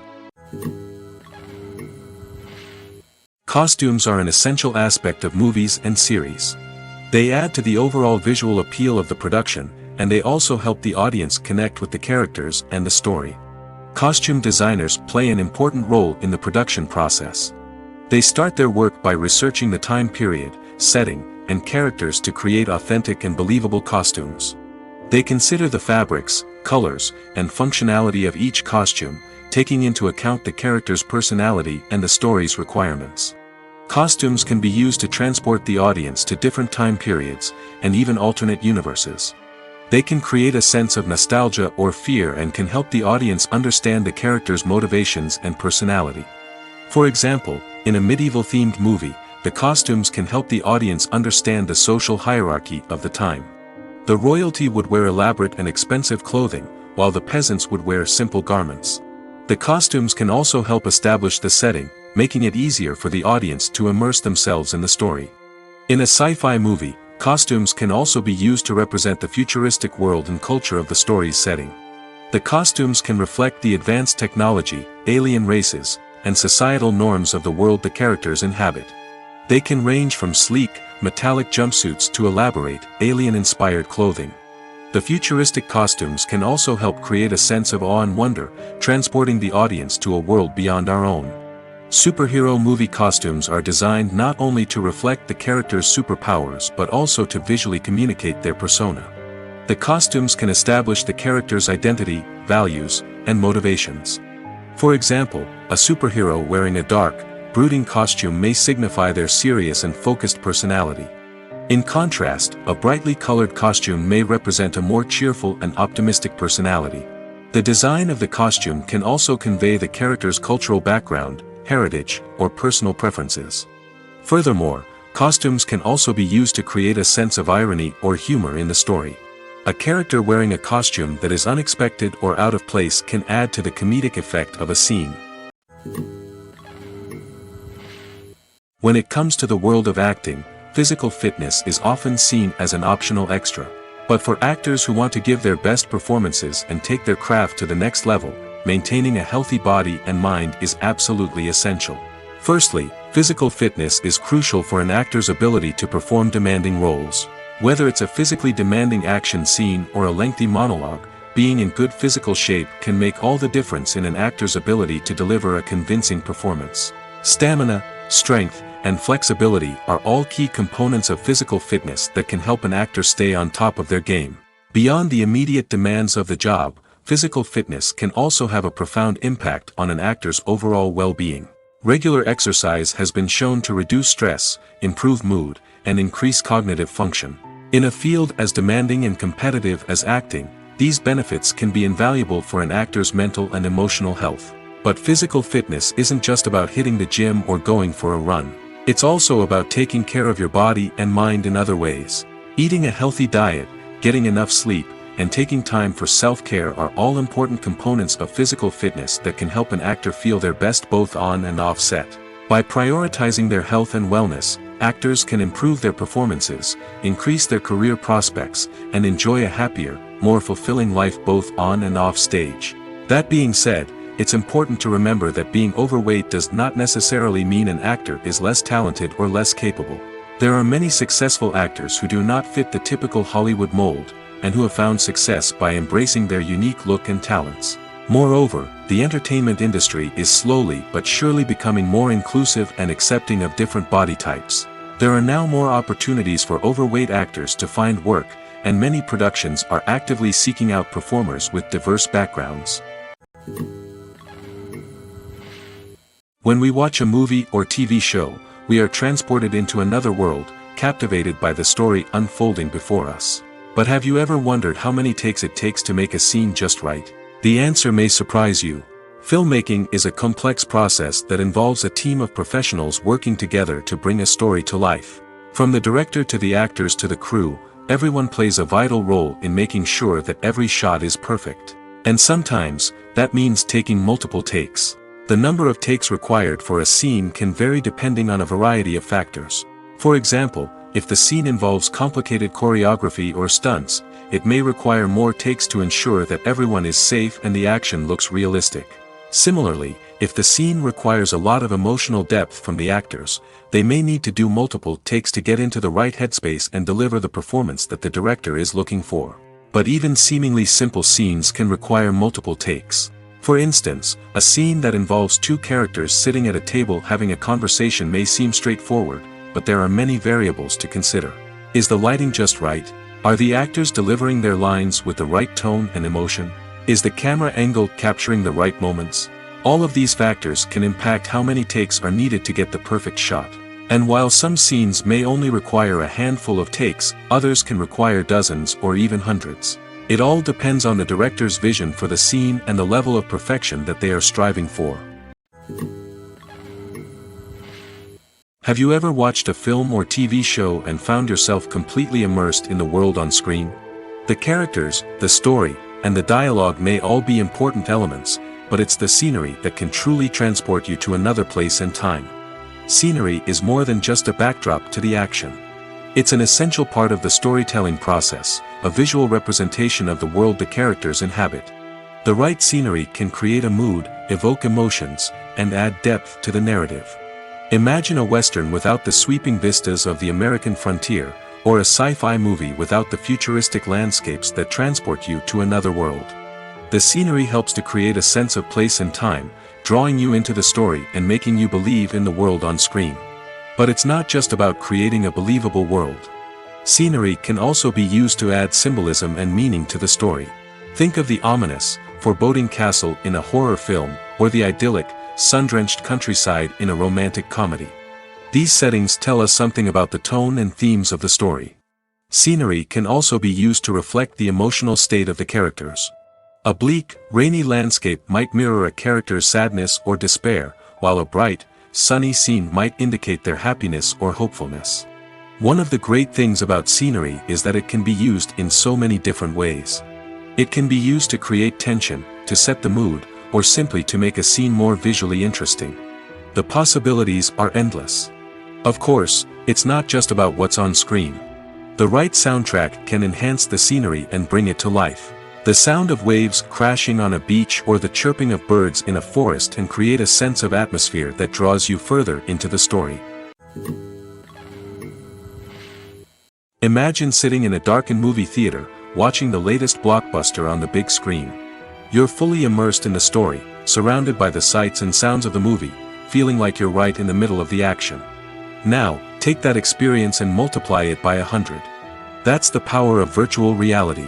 Costumes are an essential aspect of movies and series. They add to the overall visual appeal of the production, and they also help the audience connect with the characters and the story. Costume designers play an important role in the production process. They start their work by researching the time period, setting, and characters to create authentic and believable costumes. They consider the fabrics, colors, and functionality of each costume, taking into account the character's personality and the story's requirements. Costumes can be used to transport the audience to different time periods, and even alternate universes. They can create a sense of nostalgia or fear and can help the audience understand the character's motivations and personality. For example, in a medieval-themed movie, the costumes can help the audience understand the social hierarchy of the time. The royalty would wear elaborate and expensive clothing, while the peasants would wear simple garments. The costumes can also help establish the setting, making it easier for the audience to immerse themselves in the story. In a sci-fi movie, costumes can also be used to represent the futuristic world and culture of the story's setting. The costumes can reflect the advanced technology, alien races, and societal norms of the world the characters inhabit. They can range from sleek, metallic jumpsuits to elaborate, alien-inspired clothing. The futuristic costumes can also help create a sense of awe and wonder, transporting the audience to a world beyond our own. Superhero movie costumes are designed not only to reflect the character's superpowers but also to visually communicate their persona. The costumes can establish the character's identity, values, and motivations. For example, a superhero wearing a dark, brooding costume may signify their serious and focused personality. In contrast, a brightly colored costume may represent a more cheerful and optimistic personality. The design of the costume can also convey the character's cultural background, heritage, or personal preferences. Furthermore, costumes can also be used to create a sense of irony or humor in the story. A character wearing a costume that is unexpected or out of place can add to the comedic effect of a scene. When it comes to the world of acting, physical fitness is often seen as an optional extra. But for actors who want to give their best performances and take their craft to the next level, maintaining a healthy body and mind is absolutely essential. Firstly, physical fitness is crucial for an actor's ability to perform demanding roles. Whether it's a physically demanding action scene or a lengthy monologue, being in good physical shape can make all the difference in an actor's ability to deliver a convincing performance. Stamina, strength, and flexibility are all key components of physical fitness that can help an actor stay on top of their game. Beyond the immediate demands of the job, physical fitness can also have a profound impact on an actor's overall well-being. Regular exercise has been shown to reduce stress, improve mood, and increase cognitive function. In a field as demanding and competitive as acting, these benefits can be invaluable for an actor's mental and emotional health. But physical fitness isn't just about hitting the gym or going for a run. It's also about taking care of your body and mind in other ways. Eating a healthy diet, getting enough sleep, and taking time for self-care are all important components of physical fitness that can help an actor feel their best both on and off set. By prioritizing their health and wellness, actors can improve their performances, increase their career prospects, and enjoy a happier, more fulfilling life both on and off stage. That being said, it's important to remember that being overweight does not necessarily mean an actor is less talented or less capable. There are many successful actors who do not fit the typical Hollywood mold, and who have found success by embracing their unique look and talents. Moreover, the entertainment industry is slowly but surely becoming more inclusive and accepting of different body types. There are now more opportunities for overweight actors to find work, and many productions are actively seeking out performers with diverse backgrounds. When we watch a movie or TV show, we are transported into another world, captivated by the story unfolding before us. But have you ever wondered how many takes it takes to make a scene just right? The answer may surprise you. Filmmaking is a complex process that involves a team of professionals working together to bring a story to life. From the director to the actors to the crew, everyone plays a vital role in making sure that every shot is perfect. And sometimes, that means taking multiple takes. The number of takes required for a scene can vary depending on a variety of factors. For example, if the scene involves complicated choreography or stunts, it may require more takes to ensure that everyone is safe and the action looks realistic. Similarly, if the scene requires a lot of emotional depth from the actors, they may need to do multiple takes to get into the right headspace and deliver the performance that the director is looking for. But even seemingly simple scenes can require multiple takes. For instance, a scene that involves two characters sitting at a table having a conversation may seem straightforward, but there are many variables to consider. Is the lighting just right? Are the actors delivering their lines with the right tone and emotion? Is the camera angle capturing the right moments? All of these factors can impact how many takes are needed to get the perfect shot. And while some scenes may only require a handful of takes, others can require dozens or even hundreds. It all depends on the director's vision for the scene and the level of perfection that they are striving for. Have you ever watched a film or TV show and found yourself completely immersed in the world on screen? The characters, the story, and the dialogue may all be important elements, but it's the scenery that can truly transport you to another place and time. Scenery is more than just a backdrop to the action. It's an essential part of the storytelling process, a visual representation of the world the characters inhabit. The right scenery can create a mood, evoke emotions, and add depth to the narrative. Imagine a Western without the sweeping vistas of the American frontier, or a sci-fi movie without the futuristic landscapes that transport you to another world. The scenery helps to create a sense of place and time, drawing you into the story and making you believe in the world on screen. But it's not just about creating a believable world. Scenery can also be used to add symbolism and meaning to the story. Think of the ominous, foreboding castle in a horror film, or the idyllic, sun-drenched countryside in a romantic comedy. These settings tell us something about the tone and themes of the story. Scenery can also be used to reflect the emotional state of the characters. A bleak, rainy landscape might mirror a character's sadness or despair, while a bright, sunny scene might indicate their happiness or hopefulness. One of the great things about scenery is that it can be used in so many different ways. It can be used to create tension, to set the mood, or simply to make a scene more visually interesting. The possibilities are endless. Of course, it's not just about what's on screen. The right soundtrack can enhance the scenery and bring it to life. The sound of waves crashing on a beach or the chirping of birds in a forest can create a sense of atmosphere that draws you further into the story. Imagine sitting in a darkened movie theater, watching the latest blockbuster on the big screen. You're fully immersed in the story, surrounded by the sights and sounds of the movie, feeling like you're right in the middle of the action. Now, take that experience and multiply it by 100. That's the power of virtual reality.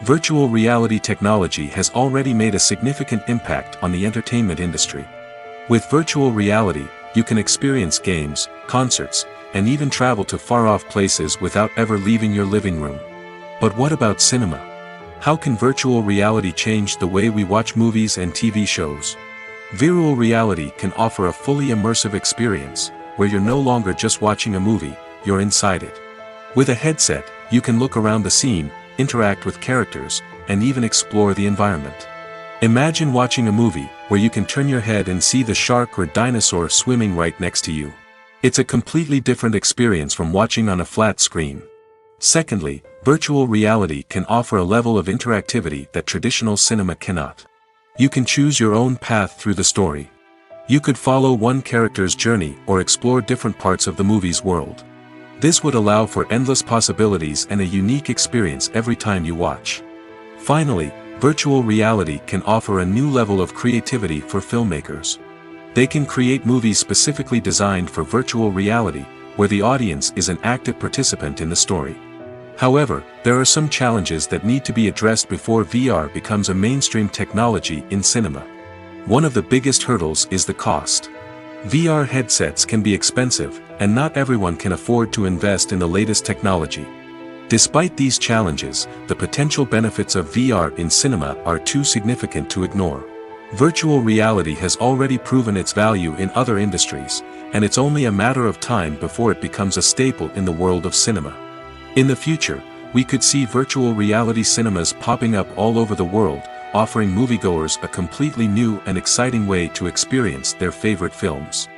Virtual reality technology has already made a significant impact on the entertainment industry. With virtual reality, you can experience games, concerts, and even travel to far-off places without ever leaving your living room. But what about cinema? How can virtual reality change the way we watch movies and TV shows? Virtual reality can offer a fully immersive experience, where you're no longer just watching a movie, you're inside it. With a headset, you can look around the scene, interact with characters, and even explore the environment. Imagine watching a movie, where you can turn your head and see the shark or dinosaur swimming right next to you. It's a completely different experience from watching on a flat screen. Secondly, virtual reality can offer a level of interactivity that traditional cinema cannot. You can choose your own path through the story. You could follow one character's journey or explore different parts of the movie's world. This would allow for endless possibilities and a unique experience every time you watch. Finally, virtual reality can offer a new level of creativity for filmmakers. They can create movies specifically designed for virtual reality, where the audience is an active participant in the story. However, there are some challenges that need to be addressed before VR becomes a mainstream technology in cinema. One of the biggest hurdles is the cost. VR headsets can be expensive, and not everyone can afford to invest in the latest technology. Despite these challenges, the potential benefits of VR in cinema are too significant to ignore. Virtual reality has already proven its value in other industries, and it's only a matter of time before it becomes a staple in the world of cinema. In the future, we could see virtual reality cinemas popping up all over the world, offering moviegoers a completely new and exciting way to experience their favorite films.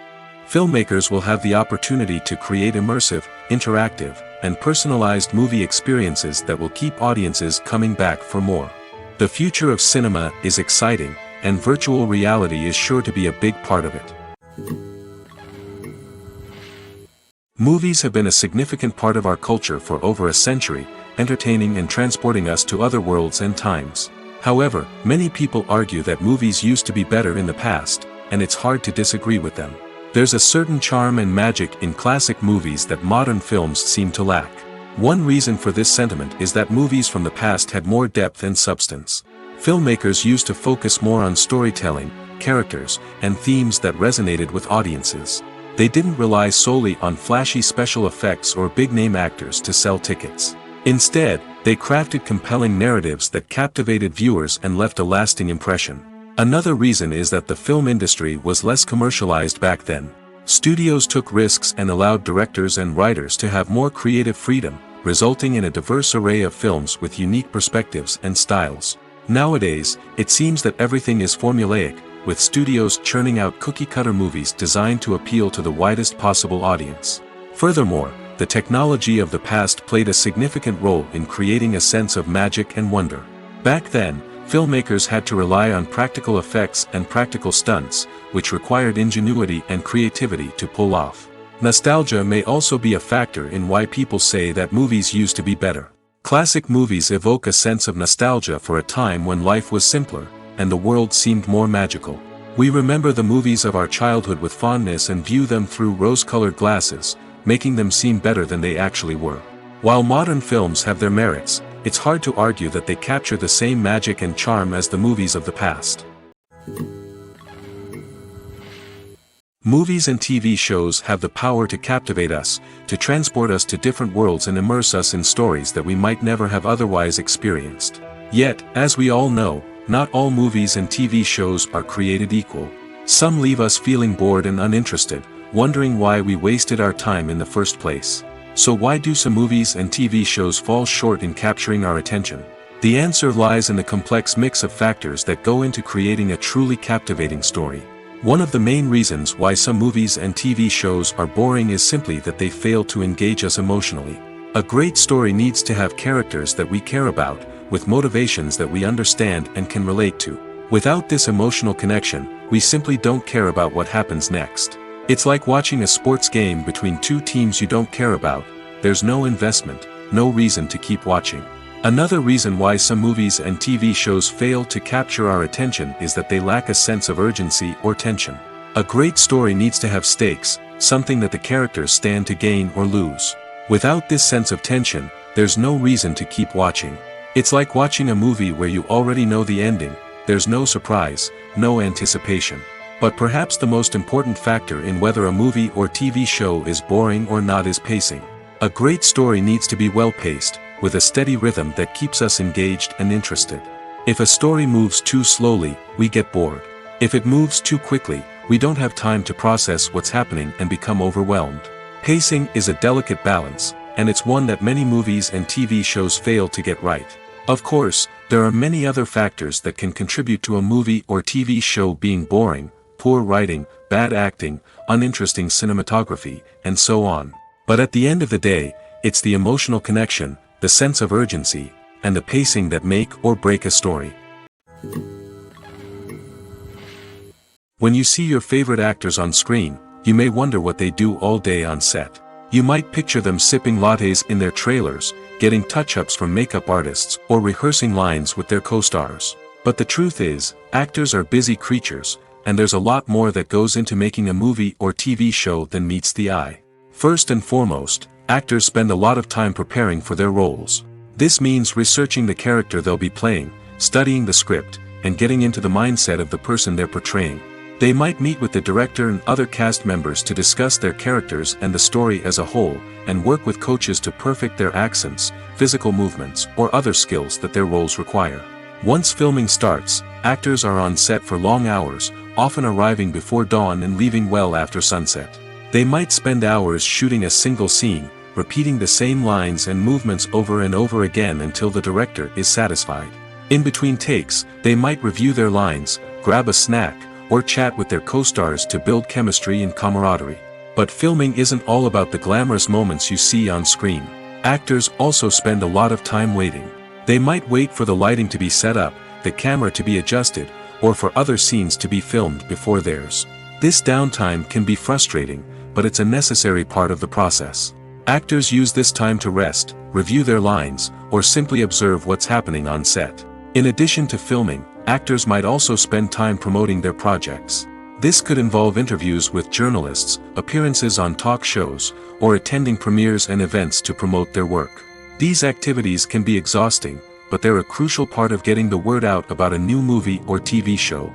Filmmakers will have the opportunity to create immersive, interactive, and personalized movie experiences that will keep audiences coming back for more. The future of cinema is exciting, and virtual reality is sure to be a big part of it. Movies have been a significant part of our culture for over a century, entertaining and transporting us to other worlds and times. However, many people argue that movies used to be better in the past, and it's hard to disagree with them. There's a certain charm and magic in classic movies that modern films seem to lack. One reason for this sentiment is that movies from the past had more depth and substance. Filmmakers used to focus more on storytelling, characters, and themes that resonated with audiences. They didn't rely solely on flashy special effects or big-name actors to sell tickets. Instead, they crafted compelling narratives that captivated viewers and left a lasting impression. Another reason is that the film industry was less commercialized back then. Studios took risks and allowed directors and writers to have more creative freedom, resulting in a diverse array of films with unique perspectives and styles. Nowadays, it seems that everything is formulaic, with studios churning out cookie-cutter movies designed to appeal to the widest possible audience. Furthermore, the technology of the past played a significant role in creating a sense of magic and wonder. Back then, filmmakers had to rely on practical effects and practical stunts, which required ingenuity and creativity to pull off. Nostalgia may also be a factor in why people say that movies used to be better. Classic movies evoke a sense of nostalgia for a time when life was simpler, and the world seemed more magical. We remember the movies of our childhood with fondness and view them through rose-colored glasses, making them seem better than they actually were. While modern films have their merits, it's hard to argue that they capture the same magic and charm as the movies of the past. Movies and TV shows have the power to captivate us, to transport us to different worlds and immerse us in stories that we might never have otherwise experienced. Yet, as we all know, not all movies and TV shows are created equal. Some leave us feeling bored and uninterested, wondering why we wasted our time in the first place. So why do some movies and TV shows fall short in capturing our attention? The answer lies in the complex mix of factors that go into creating a truly captivating story. One of the main reasons why some movies and TV shows are boring is simply that they fail to engage us emotionally. A great story needs to have characters that we care about, with motivations that we understand and can relate to. Without this emotional connection, we simply don't care about what happens next. It's like watching a sports game between two teams you don't care about. There's no investment, no reason to keep watching. Another reason why some movies and TV shows fail to capture our attention is that they lack a sense of urgency or tension. A great story needs to have stakes, something that the characters stand to gain or lose. Without this sense of tension, there's no reason to keep watching. It's like watching a movie where you already know the ending. There's no surprise, no anticipation. But perhaps the most important factor in whether a movie or TV show is boring or not is pacing. A great story needs to be well-paced, with a steady rhythm that keeps us engaged and interested. If a story moves too slowly, we get bored. If it moves too quickly, we don't have time to process what's happening and become overwhelmed. Pacing is a delicate balance, and it's one that many movies and TV shows fail to get right. Of course, there are many other factors that can contribute to a movie or TV show being boring: poor writing, bad acting, uninteresting cinematography, and so on. But at the end of the day, it's the emotional connection, the sense of urgency, and the pacing that make or break a story. When you see your favorite actors on screen, you may wonder what they do all day on set. You might picture them sipping lattes in their trailers, getting touch-ups from makeup artists, or rehearsing lines with their co-stars. But the truth is, actors are busy creatures, and there's a lot more that goes into making a movie or TV show than meets the eye. First and foremost, actors spend a lot of time preparing for their roles. This means researching the character they'll be playing, studying the script, and getting into the mindset of the person they're portraying. They might meet with the director and other cast members to discuss their characters and the story as a whole, and work with coaches to perfect their accents, physical movements, or other skills that their roles require. Once filming starts, actors are on set for long hours, often arriving before dawn and leaving well after sunset. They might spend hours shooting a single scene, repeating the same lines and movements over and over again until the director is satisfied. In between takes, they might review their lines, grab a snack, or chat with their co-stars to build chemistry and camaraderie. But filming isn't all about the glamorous moments you see on screen. Actors also spend a lot of time waiting. They might wait for the lighting to be set up, the camera to be adjusted, or for other scenes to be filmed before theirs. This downtime can be frustrating, but it's a necessary part of the process. Actors use this time to rest, review their lines, or simply observe what's happening on set. In addition to filming, actors might also spend time promoting their projects. This could involve interviews with journalists, appearances on talk shows, or attending premieres and events to promote their work. These activities can be exhausting, but they're a crucial part of getting the word out about a new movie or TV show.